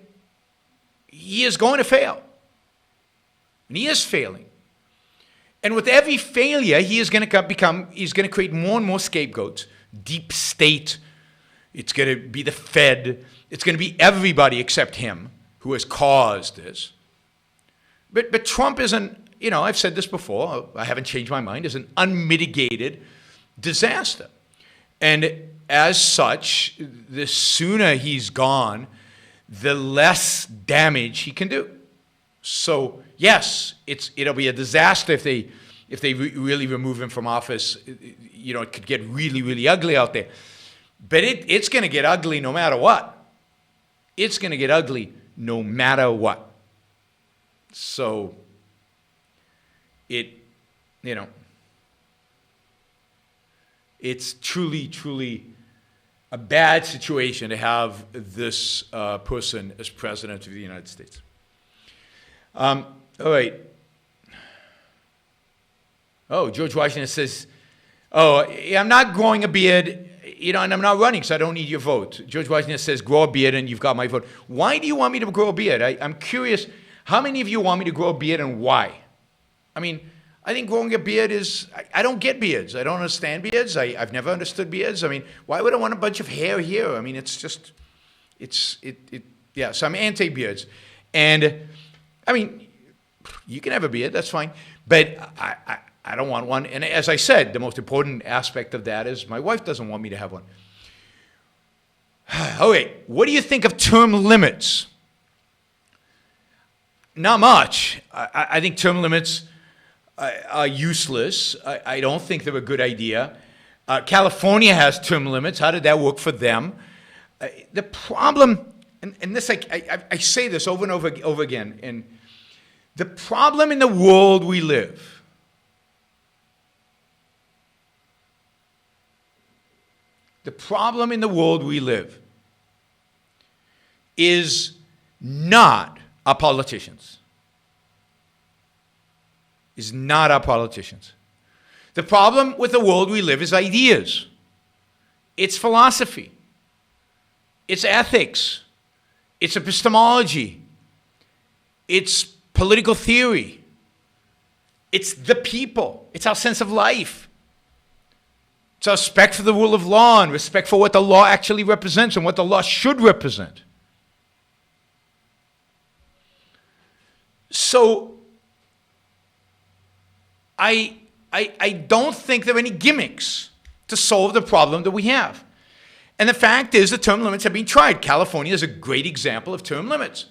he is going to fail, and he is failing. And with every failure, he's going to create more and more scapegoats. Deep state, it's going to be the Fed, it's going to be everybody except him who has caused this. But Trump is I've said this before, I haven't changed my mind, is an unmitigated disaster. And as such, the sooner he's gone, the less damage he can do. So yes, it'll be a disaster if they really remove him from office. It could get really, really ugly out there. But it's going to get ugly no matter what. It's going to get ugly no matter what. So it's truly, truly a bad situation to have this person as president of the United States. All right. Oh, George Washington says, I'm not growing a beard, and I'm not running, so I don't need your vote. George Washington says, grow a beard and you've got my vote. Why do you want me to grow a beard? I'm curious, how many of you want me to grow a beard and why? I mean, I think growing a beard is, I don't get beards. I don't understand beards. I've never understood beards. I mean, why would I want a bunch of hair here? I mean, it's just, so I'm anti-beards. And, I mean, you can have a beard, that's fine. But I don't want one. And as I said, the most important aspect of that is my wife doesn't want me to have one. Okay, what do you think of term limits? Not much. I think term limits are useless. I don't think they're a good idea. California has term limits. How did that work for them? The problem, and this I say this over and over again, and the problem in the world we live is not our politicians. is not our politicians. The problem with the world we live is ideas. It's philosophy. It's ethics. It's epistemology. It's political theory. It's the people. It's our sense of life. It's our respect for the rule of law and respect for what the law actually represents and what the law should represent. So I don't think there are any gimmicks to solve the problem that we have. And the fact is the term limits have been tried. California is a great example of term limits.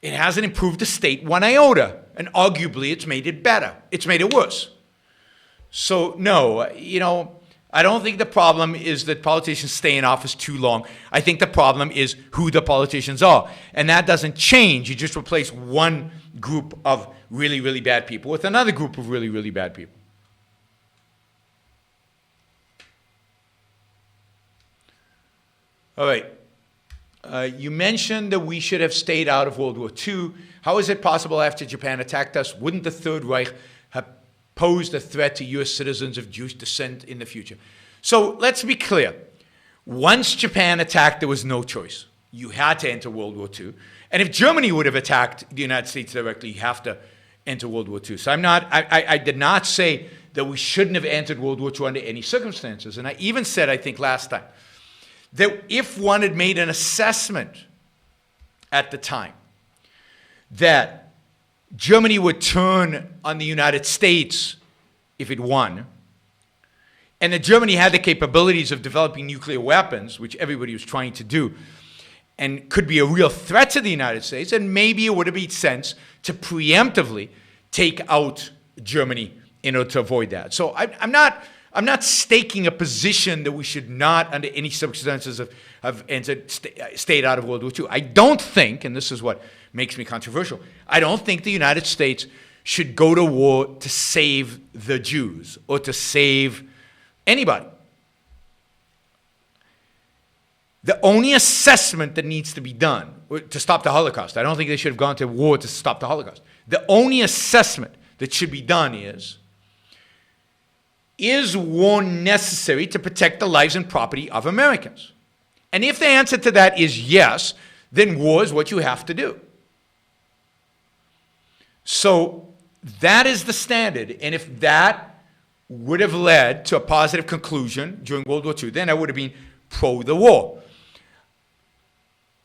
It hasn't improved the state one iota, and arguably it's made it better. It's made it worse. So no, I don't think the problem is that politicians stay in office too long. I think the problem is who the politicians are. And that doesn't change. You just replace one group of really, really bad people with another group of really, really bad people. All right. You mentioned that we should have stayed out of World War II. How is it possible after Japan attacked us, wouldn't the Third Reich have posed a threat to U.S. citizens of Jewish descent in the future? So let's be clear. Once Japan attacked, there was no choice. You had to enter World War II. And if Germany would have attacked the United States directly, you have to enter World War II. So I did not say that we shouldn't have entered World War II under any circumstances. And I even said, I think last time, that if one had made an assessment at the time that Germany would turn on the United States if it won, and that Germany had the capabilities of developing nuclear weapons, which everybody was trying to do, and could be a real threat to the United States, and maybe it would have made sense to preemptively take out Germany in order to avoid that. So I'm not staking a position that we should not, under any circumstances, have entered, stayed out of World War II. I don't think, and this is what makes me controversial, I don't think the United States should go to war to save the Jews or to save anybody. The only assessment that needs to be done to stop the Holocaust, I don't think they should have gone to war to stop the Holocaust. The only assessment that should be done is war necessary to protect the lives and property of Americans? And if the answer to that is yes, then war is what you have to do. So that is the standard. And if that would have led to a positive conclusion during World War II, then I would have been pro the war.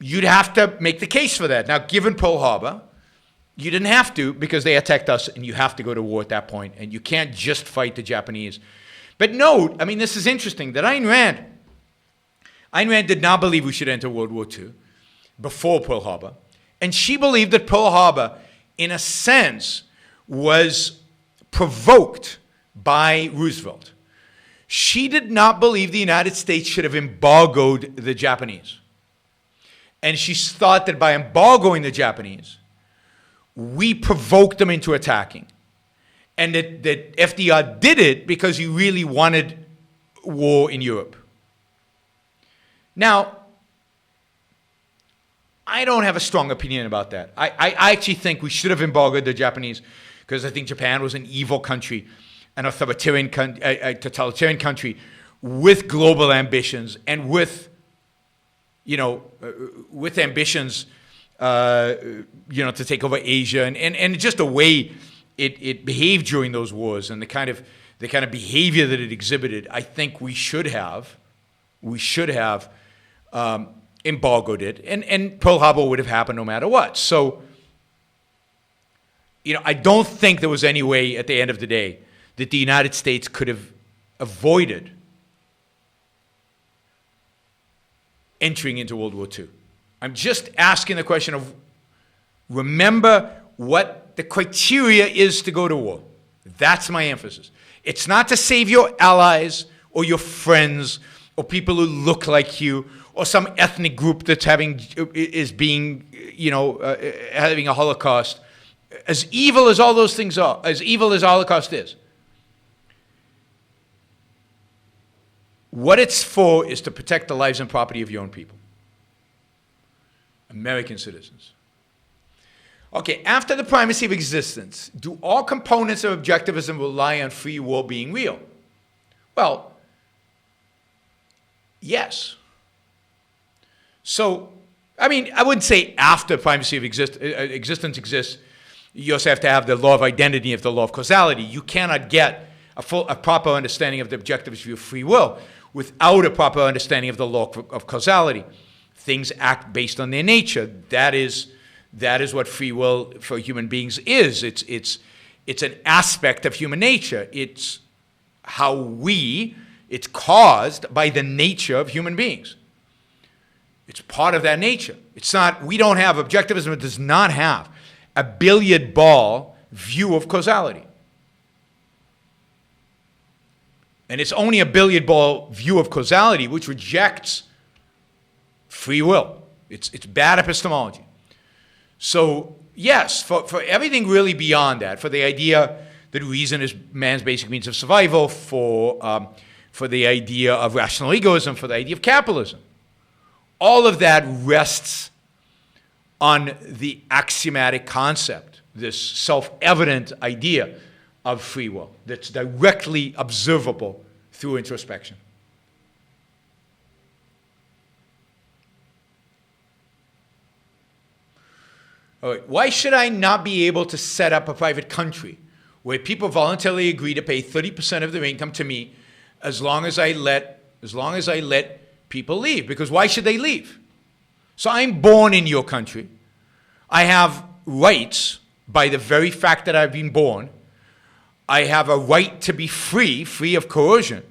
You'd have to make the case for that. Now, given Pearl Harbor, you didn't have to because they attacked us, and you have to go to war at that point, and you can't just fight the Japanese. But note, I mean, this is interesting, that Ayn Rand did not believe we should enter World War II before Pearl Harbor, and she believed that Pearl Harbor, in a sense, was provoked by Roosevelt. She did not believe the United States should have embargoed the Japanese. And she thought that by embargoing the Japanese, we provoked them into attacking. And that FDR did it because he really wanted war in Europe. Now, I don't have a strong opinion about that. I actually think we should have embargoed the Japanese because I think Japan was an evil country, an authoritarian, totalitarian country with global ambitions and with ambitions to take over Asia and just the way it behaved during those wars and the kind of behavior that it exhibited. I think we should have embargoed it, and Pearl Harbor would have happened no matter what. So, I don't think there was any way at the end of the day that the United States could have avoided entering into World War II. I'm just asking the question of, remember what the criteria is to go to war. That's my emphasis. It's not to save your allies or your friends or people who look like you or some ethnic group that's having a Holocaust. As evil as all those things are, as evil as Holocaust is, what it's for is to protect the lives and property of your own people, American citizens. Okay, after the primacy of existence, do all components of objectivism rely on free will being real? Well, yes. So, I mean, I wouldn't say after primacy of existence exists, you also have to have the law of identity of the law of causality. You cannot get a proper understanding of the objectivist view of free will without a proper understanding of the law of causality. Things act based on their nature. That is what free will for human beings is. It's an aspect of human nature. It's it's caused by the nature of human beings. It's part of that nature. It's not, we don't have, objectivism does not have a billiard ball view of causality. And it's only a billiard ball view of causality which rejects free will. It's bad epistemology. So, yes, for everything really beyond that, for the idea that reason is man's basic means of survival, for the idea of rational egoism, for the idea of capitalism, all of that rests on the axiomatic concept, this self-evident idea of free will that's directly observable through introspection. All right. Why should I not be able to set up a private country where people voluntarily agree to pay 30% of their income to me as long as I let people leave? Because why should they leave? So I'm born in your country. I have rights by the very fact that I've been born. I have a right to be free of coercion,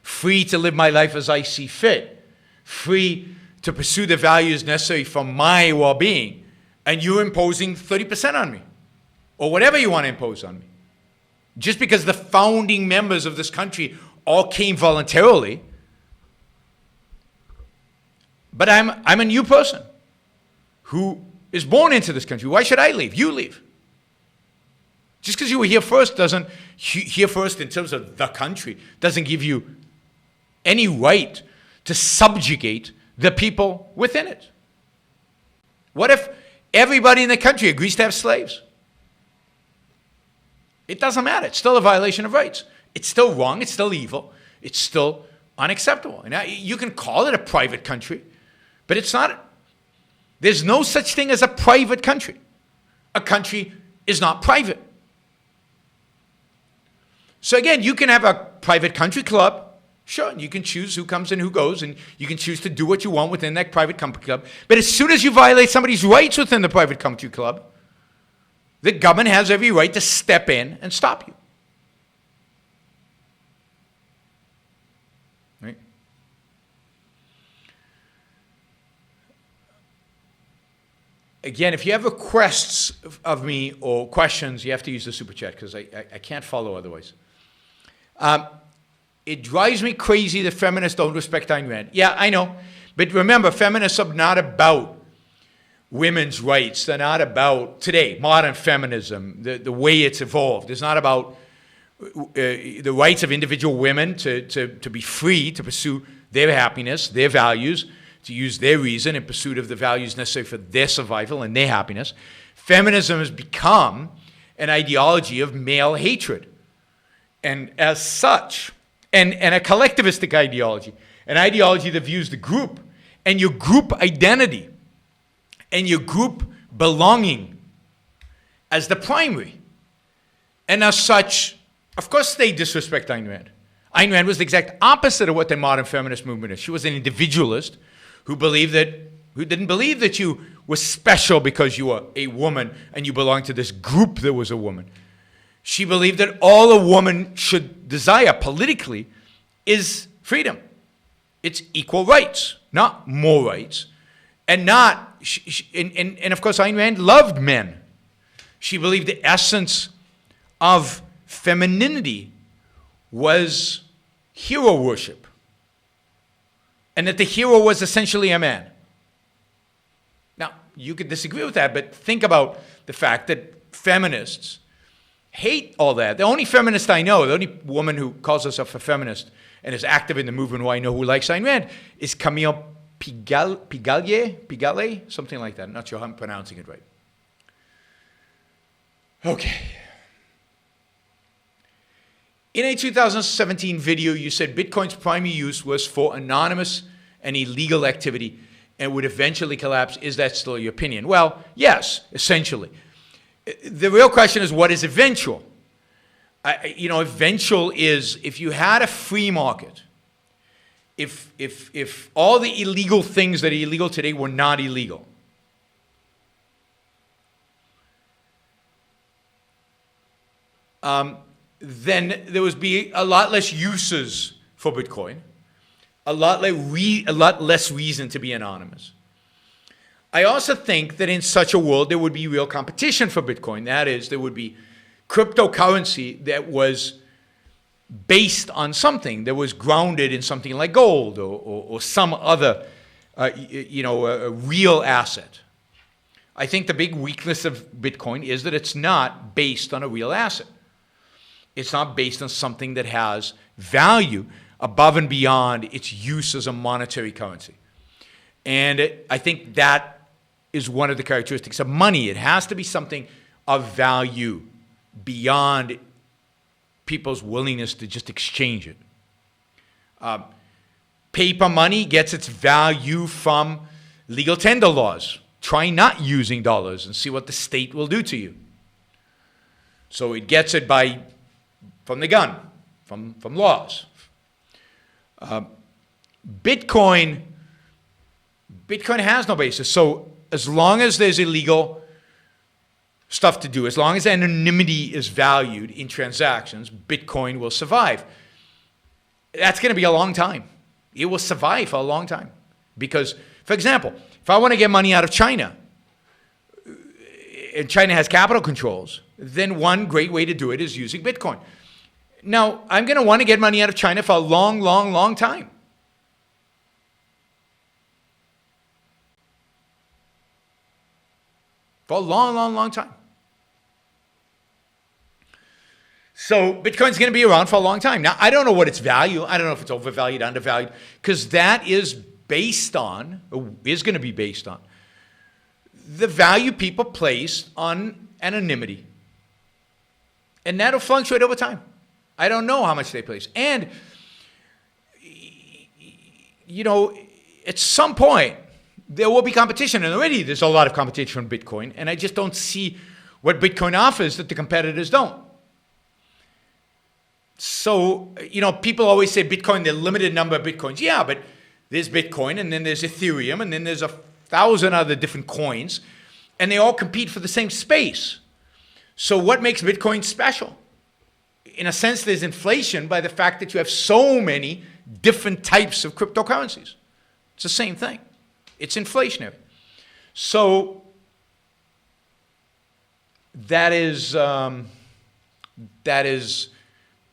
free to live my life as I see fit, free to pursue the values necessary for my well-being. And you're imposing 30% on me, or whatever you want to impose on me. Just because the founding members of this country all came voluntarily, but I'm a new person who is born into this country. Why should I leave? You leave. Just because you were here first doesn't, here first in terms of the country, doesn't give you any right to subjugate the people within it. What if everybody in the country agrees to have slaves? It doesn't matter. It's still a violation of rights. It's still wrong. It's still evil. It's still unacceptable. And you can call it a private country, but it's not. There's no such thing as a private country. A country is not private. So again, you can have a private country club. Sure, you can choose who comes and who goes, and you can choose to do what you want within that private country club. But as soon as you violate somebody's rights within the private country club, the government has every right to step in and stop you. Right? Again, if you have requests of me or questions, you have to use the super chat because I can't follow otherwise. It drives me crazy that feminists don't respect Ayn Rand. Yeah, I know. But remember, feminists are not about women's rights. They're not about, today, modern feminism, the way it's evolved. It's not about the rights of individual women to be free, to pursue their happiness, their values, to use their reason in pursuit of the values necessary for their survival and their happiness. Feminism has become an ideology of male hatred. And as such, and a collectivistic ideology, an ideology that views the group and your group identity and your group belonging as the primary. And as such, of course they disrespect Ayn Rand. Ayn Rand was the exact opposite of what the modern feminist movement is. She was an individualist who didn't believe that you were special because you were a woman and you belonged to this group that was a woman. She believed that all a woman should desire politically is freedom. It's equal rights, not more rights. And not, and of course Ayn Rand loved men. She believed the essence of femininity was hero worship. And that the hero was essentially a man. Now, you could disagree with that, but think about the fact that feminists hate all that. The only feminist I know, the only woman who calls herself a feminist and is active in the movement who I know who likes Ayn Rand is Camille Pigale, something like that. I'm not sure how I'm pronouncing it right. Okay. In a 2017 video, you said Bitcoin's primary use was for anonymous and illegal activity and would eventually collapse. Is that still your opinion? Well, yes, essentially. The real question is, what is eventual? Eventual is if you had a free market, if all the illegal things that are illegal today were not illegal, then there would be a lot less uses for Bitcoin, a lot less reason to be anonymous. I also think that in such a world, there would be real competition for Bitcoin. That is, there would be cryptocurrency that was based on something, that was grounded in something like gold or some other, a real asset. I think the big weakness of Bitcoin is that it's not based on a real asset. It's not based on something that has value above and beyond its use as a monetary currency. And I think that is one of the characteristics of money. It has to be something of value beyond people's willingness to just exchange it. Paper money gets its value from legal tender laws. Try not using dollars and see what the state will do to you. So it gets it from the gun, from laws. Bitcoin has no basis. So as long as there's illegal stuff to do, as long as anonymity is valued in transactions, Bitcoin will survive. That's going to be a long time. It will survive for a long time. Because, for example, if I want to get money out of China, and China has capital controls, then one great way to do it is using Bitcoin. Now, I'm going to want to get money out of China for a long, long, long time. For a long, long, long time. So Bitcoin's going to be around for a long time. Now, I don't know what its value. I don't know if it's overvalued, undervalued, because that is based on, or is going to be based on, the value people place on anonymity. And that'll fluctuate over time. I don't know how much they place. And, at some point, there will be competition. And already there's a lot of competition on Bitcoin. And I just don't see what Bitcoin offers that the competitors don't. So, people always say Bitcoin, the limited number of Bitcoins. Yeah, but there's Bitcoin, and then there's Ethereum, and then there's 1,000 other different coins. And they all compete for the same space. So what makes Bitcoin special? In a sense, there's inflation by the fact that you have so many different types of cryptocurrencies. It's the same thing. It's inflationary. So that is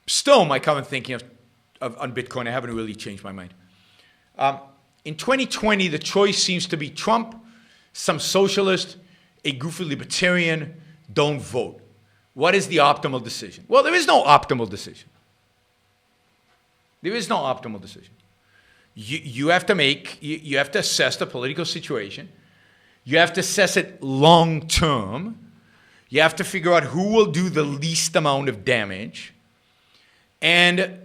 still my current thinking on Bitcoin. I haven't really changed my mind. In 2020, the choice seems to be Trump, some socialist, a goofy libertarian, don't vote. What is the optimal decision? Well, there is no optimal decision. There is no optimal decision. You have to assess the political situation. You have to assess it long term. You have to figure out who will do the least amount of damage. And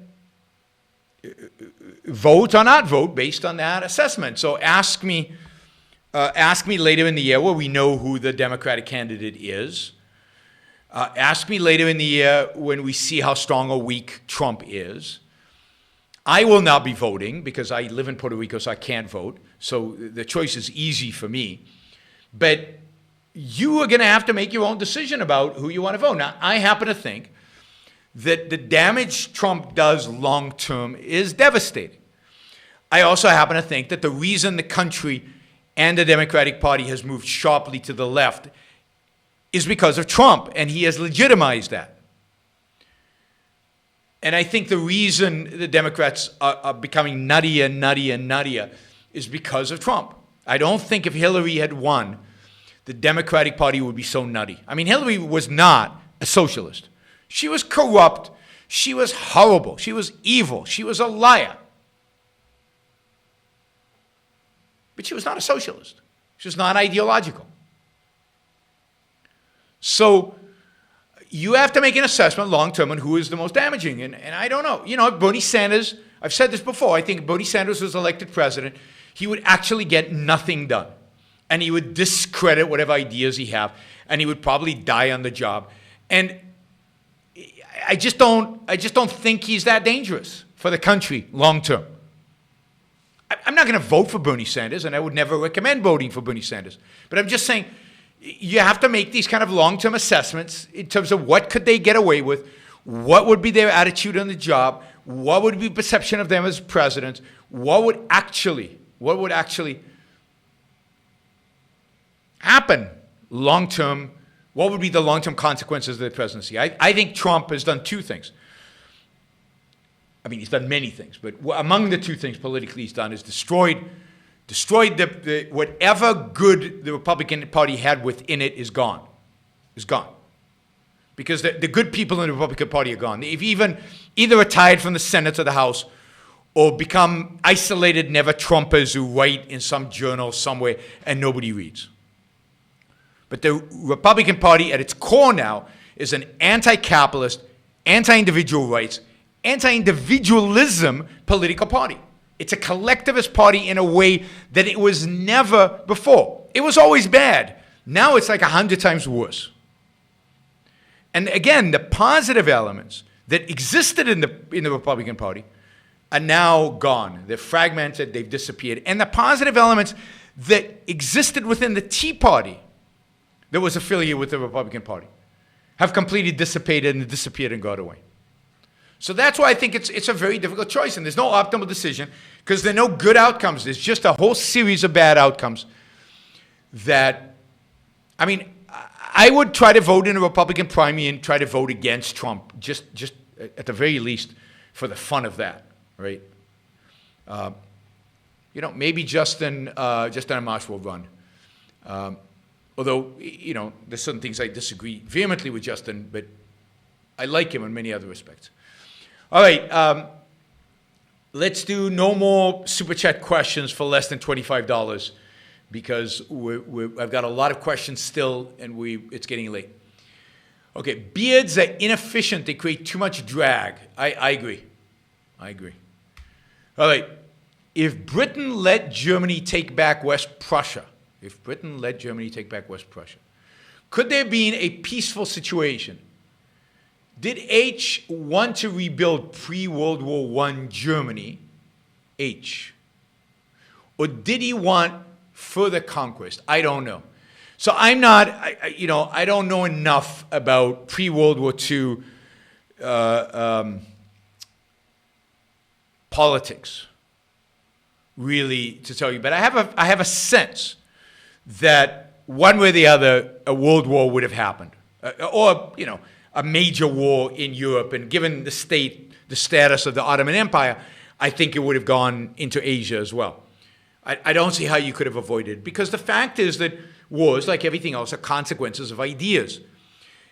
vote or not vote based on that assessment. So ask me later in the year where we know who the Democratic candidate is. Ask me later in the year when we see how strong or weak Trump is. I will not be voting because I live in Puerto Rico, so I can't vote. So the choice is easy for me. But you are going to have to make your own decision about who you want to vote. Now, I happen to think that the damage Trump does long term is devastating. I also happen to think that the reason the country and the Democratic Party has moved sharply to the left is because of Trump, and he has legitimized that. And I think the reason the Democrats are becoming nuttier is because of Trump. I don't think if Hillary had won, the Democratic Party would be so nutty. I mean, Hillary was not a socialist. She was corrupt. She was horrible. She was evil. She was a liar. But she was not a socialist. She was not ideological. So you have to make an assessment long-term on who is the most damaging. And I don't know. You know, Bernie Sanders, I've said this before, I think if Bernie Sanders was elected president, he would actually get nothing done. And he would discredit whatever ideas he have, and he would probably die on the job. And I just don't think he's that dangerous for the country long-term. I'm not going to vote for Bernie Sanders, and I would never recommend voting for Bernie Sanders. But I'm just saying, you have to make these kind of long-term assessments in terms of what could they get away with, what would be their attitude on the job, what would be perception of them as presidents, what would actually happen long-term, what would be the long-term consequences of the presidency. I think Trump has done two things. I mean, he's done many things, but among the two things politically he's done is destroyed the whatever good the Republican Party had within it is gone. Because the good people in the Republican Party are gone. They've either retired from the Senate or the House or become isolated never-Trumpers who write in some journal somewhere and nobody reads. But the Republican Party at its core now is an anti-capitalist, anti-individual rights, anti-individualism political party. It's a collectivist party in a way that it was never before. It was always bad. Now it's like 100 times worse. And again, the positive elements that existed in the Republican Party are now gone. They're fragmented, they've disappeared. And the positive elements that existed within the Tea Party that was affiliated with the Republican Party have completely dissipated and disappeared and got away. So that's why I think it's a very difficult choice, and there's no optimal decision because there are no good outcomes. There's just a whole series of bad outcomes that, I mean, I would try to vote in a Republican primary and try to vote against Trump, just at the very least for the fun of that, right? You know, maybe Justin Amash will run. Although, you know, there's certain things I disagree vehemently with Justin, but I like him in many other respects. All right, let's do no more Super Chat questions for less than $25 because I've got a lot of questions still, and it's getting late. Okay, beards are inefficient. They create too much drag. I agree. All right, if Britain let Germany take back West Prussia, could there be a peaceful situation? Did H want to rebuild pre-World War I Germany, H? Or did he want further conquest? I don't know. So I don't know enough about pre-World War II politics, really, to tell you. But I have a sense that one way or the other, a world war would have happened. Or, you know, a major war in Europe, and given the status of the Ottoman Empire, I think it would have gone into Asia as well. I don't see how you could have avoided it, because the fact is that wars, like everything else, are consequences of ideas.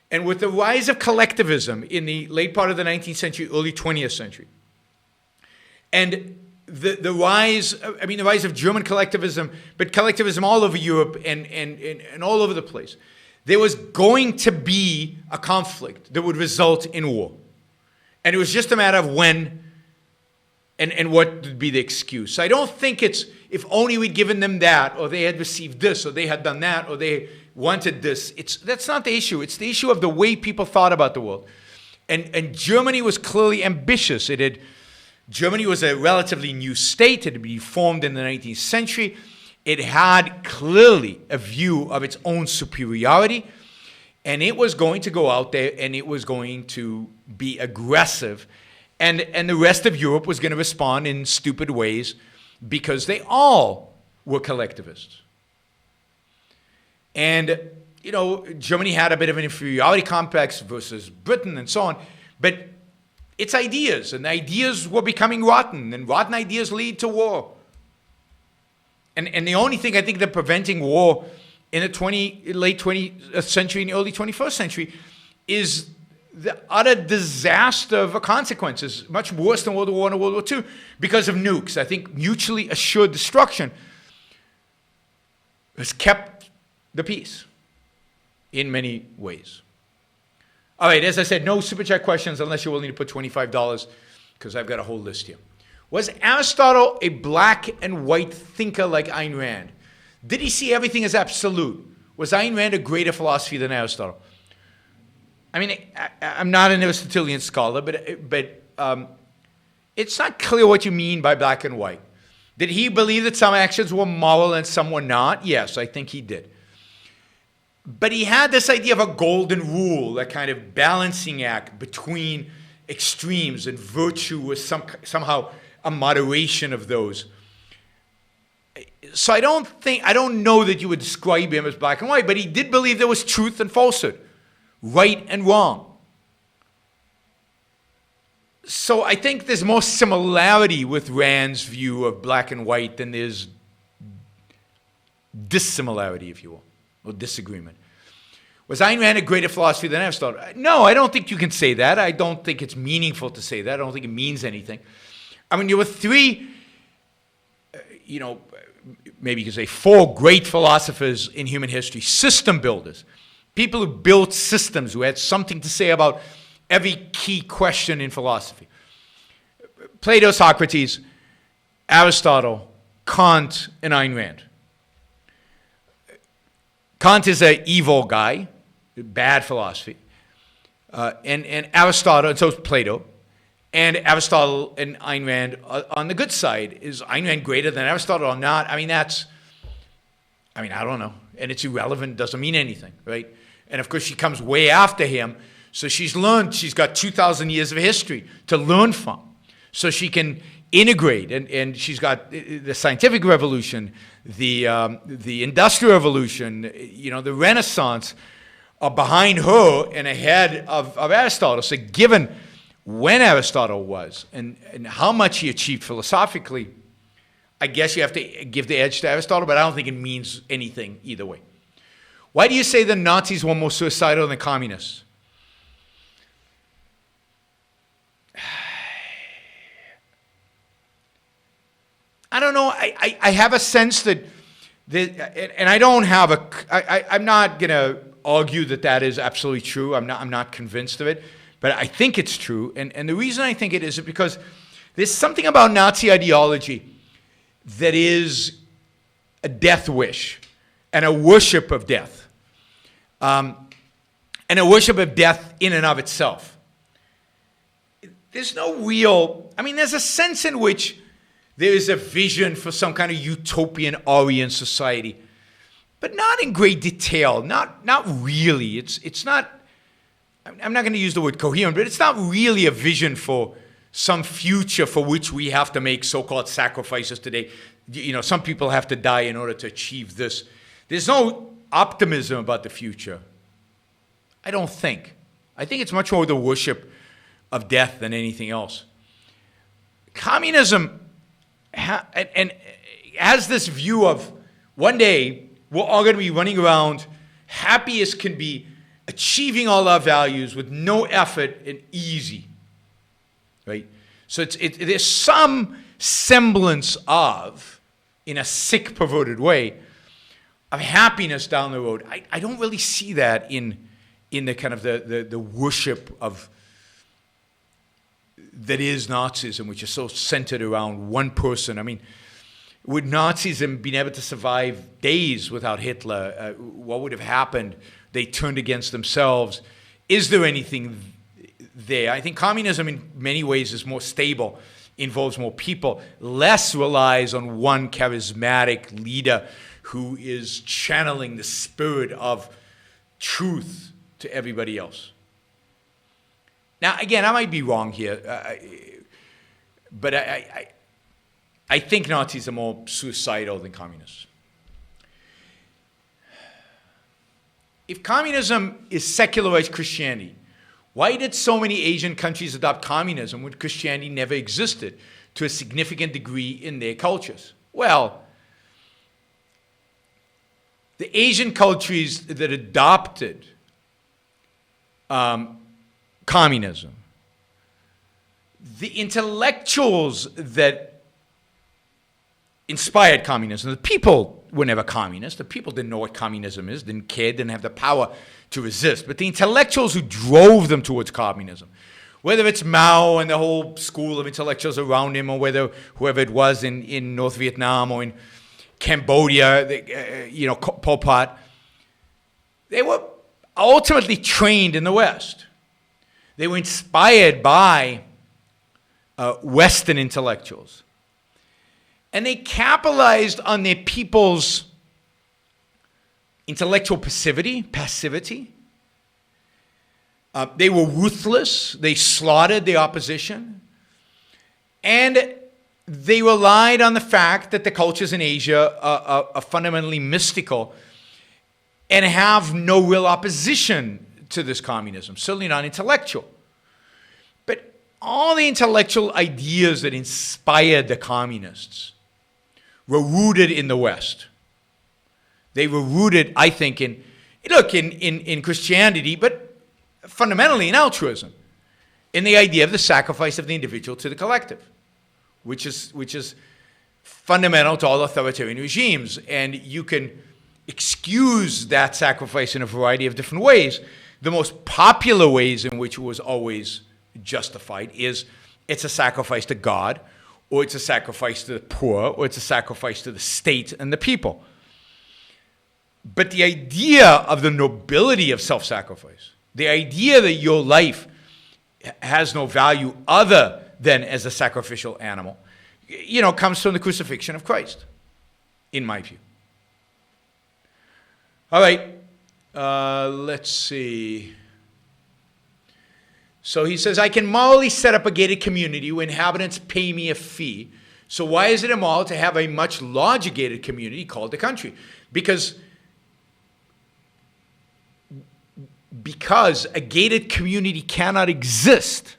And with the rise of collectivism in the late part of the 19th century, early 20th century, and the rise of German collectivism, but collectivism all over Europe and all over the place, there was going to be a conflict that would result in war. And it was just a matter of when and what would be the excuse. So I don't think it's, if only we'd given them that, or they had received this, or they had done that, or they wanted this. That's not the issue. It's the issue of the way people thought about the world. And Germany was clearly ambitious. Germany was a relatively new state. It had been formed in the 19th century. It had clearly a view of its own superiority, and it was going to go out there and it was going to be aggressive, and the rest of Europe was going to respond in stupid ways because they all were collectivists. And, you know, Germany had a bit of an inferiority complex versus Britain and so on, but it's ideas, and ideas were becoming rotten, and rotten ideas lead to war. And the only thing I think that preventing war in the late 20th century and early 21st century is the utter disaster of consequences, much worse than World War I and World War II, because of nukes. I think mutually assured destruction has kept the peace in many ways. All right, as I said, no Super Chat questions unless you're willing to put $25, because I've got a whole list here. Was Aristotle a black and white thinker like Ayn Rand? Did he see everything as absolute? Was Ayn Rand a greater philosopher than Aristotle? I mean, I'm not an Aristotelian scholar, but it's not clear what you mean by black and white. Did he believe that some actions were moral and some were not? Yes, I think he did. But he had this idea of a golden rule, that kind of balancing act between extremes, and virtue was somehow a moderation of those. So I don't know that you would describe him as black and white, but he did believe there was truth and falsehood, right and wrong. So I think there's more similarity with Rand's view of black and white than there's dissimilarity, if you will, or disagreement. Was Ayn Rand a greater philosopher than Aristotle? No, I don't think you can say that. I don't think it's meaningful to say that. I don't think it means anything. I mean, there were three, maybe you could say 4 great philosophers in human history, system builders, people who built systems, who had something to say about every key question in philosophy. Plato, Socrates, Aristotle, Kant, and Ayn Rand. Kant is an evil guy, bad philosophy. And Aristotle, and so is Plato. And Aristotle and Ayn Rand on the good side. Is Ayn Rand greater than Aristotle or not? I don't know. And it's irrelevant, doesn't mean anything, right? And of course, she comes way after him. So she's got 2,000 years of history to learn from. So she can integrate, and she's got the scientific revolution, the industrial revolution, the Renaissance are behind her and ahead of Aristotle. So given when Aristotle was and how much he achieved philosophically, I guess you have to give the edge to Aristotle, but I don't think it means anything either way. Why do you say the Nazis were more suicidal than communists? I don't know. I have a sense that, and I'm not going to argue that is absolutely true. I'm not convinced of it, but I think it's true. And the reason I think it is because there's something about Nazi ideology that is a death wish and a worship of death, and a worship of death in and of itself. There's there's a sense in which there is a vision for some kind of utopian Aryan society, but not in great detail. Not really. It's not. I'm not going to use the word coherent, but it's not really a vision for some future for which we have to make so-called sacrifices today. Some people have to die in order to achieve this. There's no optimism about the future. I don't think. I think it's much more the worship of death than anything else. Communism has this view of one day we're all going to be running around happy as can be, achieving all our values with no effort and easy, right? So there's some semblance of, in a sick, perverted way, of happiness down the road. I don't really see that in the kind of the worship of that is Nazism, which is so centered around one person. I mean, would Nazism been able to survive days without Hitler? What would have happened? They turned against themselves. Is there anything there? I think communism in many ways is more stable, involves more people, less relies on one charismatic leader who is channeling the spirit of truth to everybody else. Now, again, I might be wrong here, but I think Nazis are more suicidal than communists. If communism is secularized Christianity, why did so many Asian countries adopt communism when Christianity never existed to a significant degree in their cultures? Well, the Asian countries that adopted communism, the intellectuals that inspired communism, the people were never communists. The people didn't know what communism is, didn't care, didn't have the power to resist. But the intellectuals who drove them towards communism, whether it's Mao and the whole school of intellectuals around him, or whether whoever it was in North Vietnam or in Cambodia, Pol Pot, they were ultimately trained in the West. They were inspired by Western intellectuals. And they capitalized on their people's intellectual passivity. They were ruthless. They slaughtered the opposition. And they relied on the fact that the cultures in Asia are fundamentally mystical and have no real opposition to this communism, certainly not intellectual. But all the intellectual ideas that inspired the communists were rooted in the West. They were rooted, I think, in Christianity, but fundamentally in altruism, in the idea of the sacrifice of the individual to the collective, which is fundamental to all authoritarian regimes. And you can excuse that sacrifice in a variety of different ways. The most popular ways in which it was always justified is it's a sacrifice to God, or it's a sacrifice to the poor, or it's a sacrifice to the state and the people. But the idea of the nobility of self-sacrifice, the idea that your life has no value other than as a sacrificial animal, comes from the crucifixion of Christ, in my view. All right, let's see. So he says, I can morally set up a gated community where inhabitants pay me a fee. So why is it immoral to have a much larger gated community called the country? Because a gated community cannot exist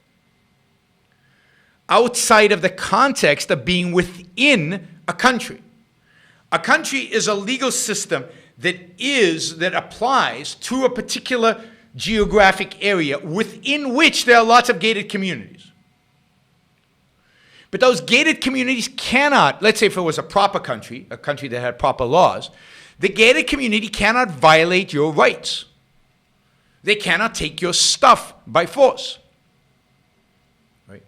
outside of the context of being within a country. A country is a legal system that applies to a particular geographic area within which there are lots of gated communities. But those gated communities cannot, let's say if it was a proper country, a country that had proper laws, the gated community cannot violate your rights. They cannot take your stuff by force. Right?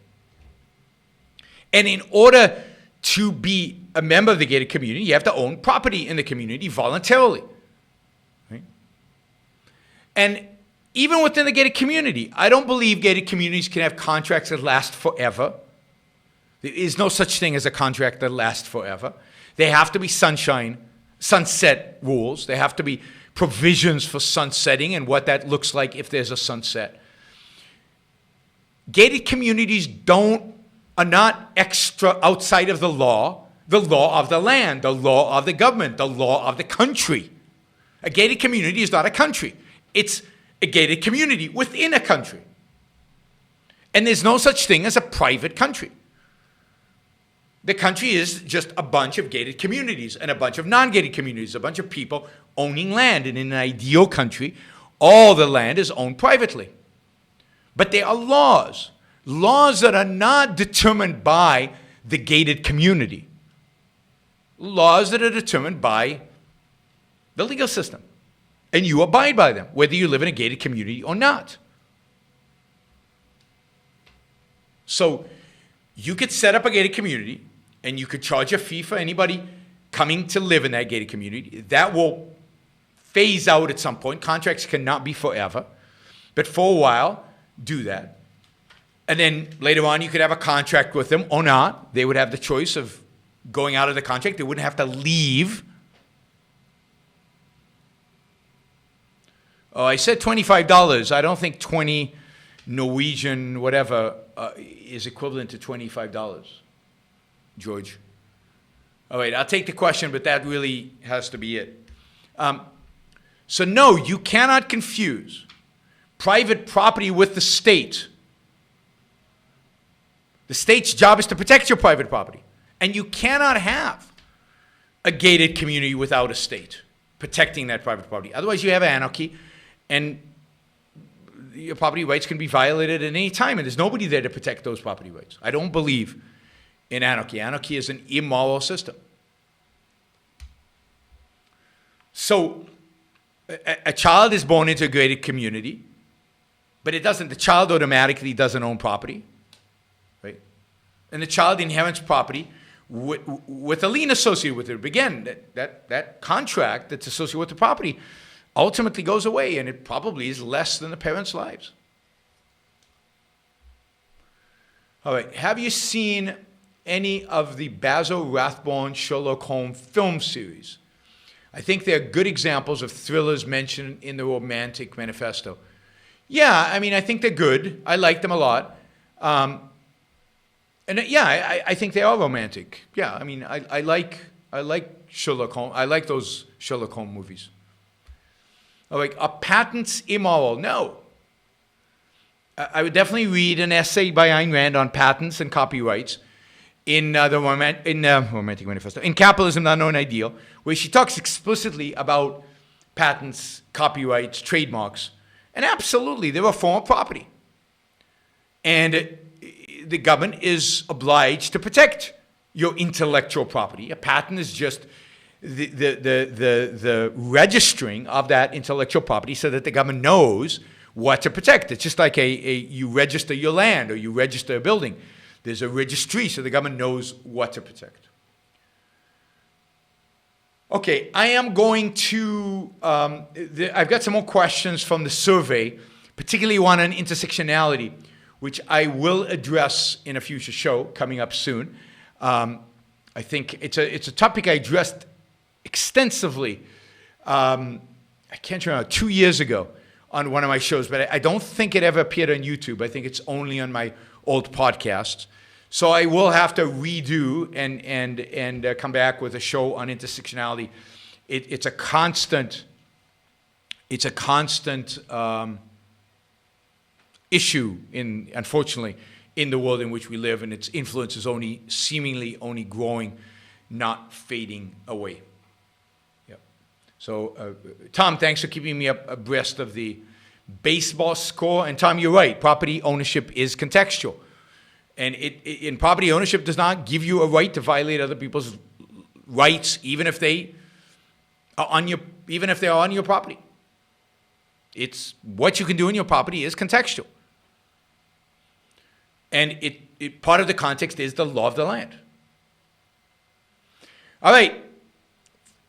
And in order to be a member of the gated community, you have to own property in the community voluntarily. Right? And even within the gated community, I don't believe gated communities can have contracts that last forever. There is no such thing as a contract that lasts forever. There have to be sunset rules. There have to be provisions for sunsetting and what that looks like if there's a sunset. Gated communities are not extra outside of the law of the land, the law of the government, the law of the country. A gated community is not a country. It's a gated community within a country. And there's no such thing as a private country. The country is just a bunch of gated communities and a bunch of non-gated communities, a bunch of people owning land. And in an ideal country, all the land is owned privately. But there are laws that are not determined by the gated community. Laws that are determined by the legal system. And you abide by them, whether you live in a gated community or not. So you could set up a gated community, and you could charge a fee for anybody coming to live in that gated community. That will phase out at some point. Contracts cannot be forever. But for a while, do that. And then later on, you could have a contract with them or not. They would have the choice of going out of the contract. They wouldn't have to leave. Oh, I said $25. I don't think 20 Norwegian whatever is equivalent to $25, George. All right, I'll take the question, but that really has to be it. So no, you cannot confuse private property with the state. The state's job is to protect your private property. And you cannot have a gated community without a state protecting that private property. Otherwise, you have anarchy, and your property rights can be violated at any time, and there's nobody there to protect those property rights. I don't believe in anarchy. Anarchy is an immoral system. So a child is born into a graded community, but the child automatically doesn't own property, right? And the child inherits property with a lien associated with it. But again, that contract that's associated with the property ultimately goes away, and it probably is less than the parents' lives. All right, have you seen any of the Basil Rathbone Sherlock Holmes film series? I think they're good examples of thrillers mentioned in the Romantic Manifesto. Yeah, I mean, I think they're good. I like them a lot. I think they are romantic. Yeah, I mean, I like Sherlock Holmes. I like those Sherlock Holmes movies. All right, are patents immoral? No. I would definitely read an essay by Ayn Rand on patents and copyrights in the Romantic Manifesto, in Capitalism, Not Known Ideal, where she talks explicitly about patents, copyrights, trademarks, and absolutely, they're a form of property. And the government is obliged to protect your intellectual property. A patent is just the registering of that intellectual property so that the government knows what to protect. It's just like you register your land or you register a building. There's a registry so the government knows what to protect. Okay, I am going to, I've got some more questions from the survey, particularly one on intersectionality, which I will address in a future show coming up soon. I think it's a topic I addressed extensively, I can't remember, 2 years ago on one of my shows, but I don't think it ever appeared on YouTube. I think it's only on my old podcasts. So I will have to redo and come back with a show on intersectionality. It's a constant issue unfortunately, in the world in which we live, and its influence is seemingly only growing, not fading away. Yep. So, Tom, thanks for keeping me abreast of the baseball score. And Tom, you're right. Property ownership is contextual. And in property ownership does not give you a right to violate other people's rights, even if they are on your property. It's what you can do in your property is contextual. And part of the context is the law of the land. All right.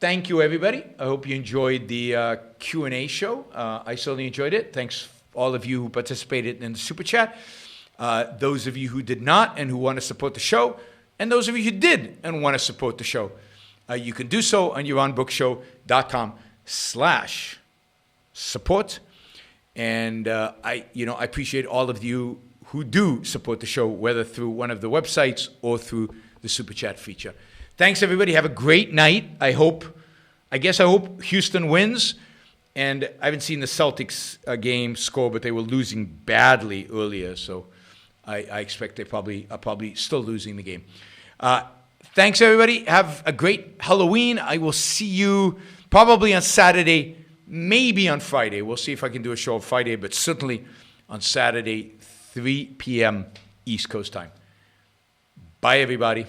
Thank you, everybody. I hope you enjoyed the Q&A show. I certainly enjoyed it. Thanks all of you who participated in the Super Chat. Those of you who did not and who want to support the show, and those of you who did and want to support the show, you can do so on yaronbrook.com/support. And I appreciate all of you who do support the show, whether through one of the websites or through the Super Chat feature. Thanks, everybody. Have a great night. I hope Houston wins. And I haven't seen the Celtics game score, but they were losing badly earlier, so I expect they are probably still losing the game. Thanks, everybody. Have a great Halloween. I will see you probably on Saturday, maybe on Friday. We'll see if I can do a show on Friday, but certainly on Saturday, 3 p.m. East Coast time. Bye, everybody.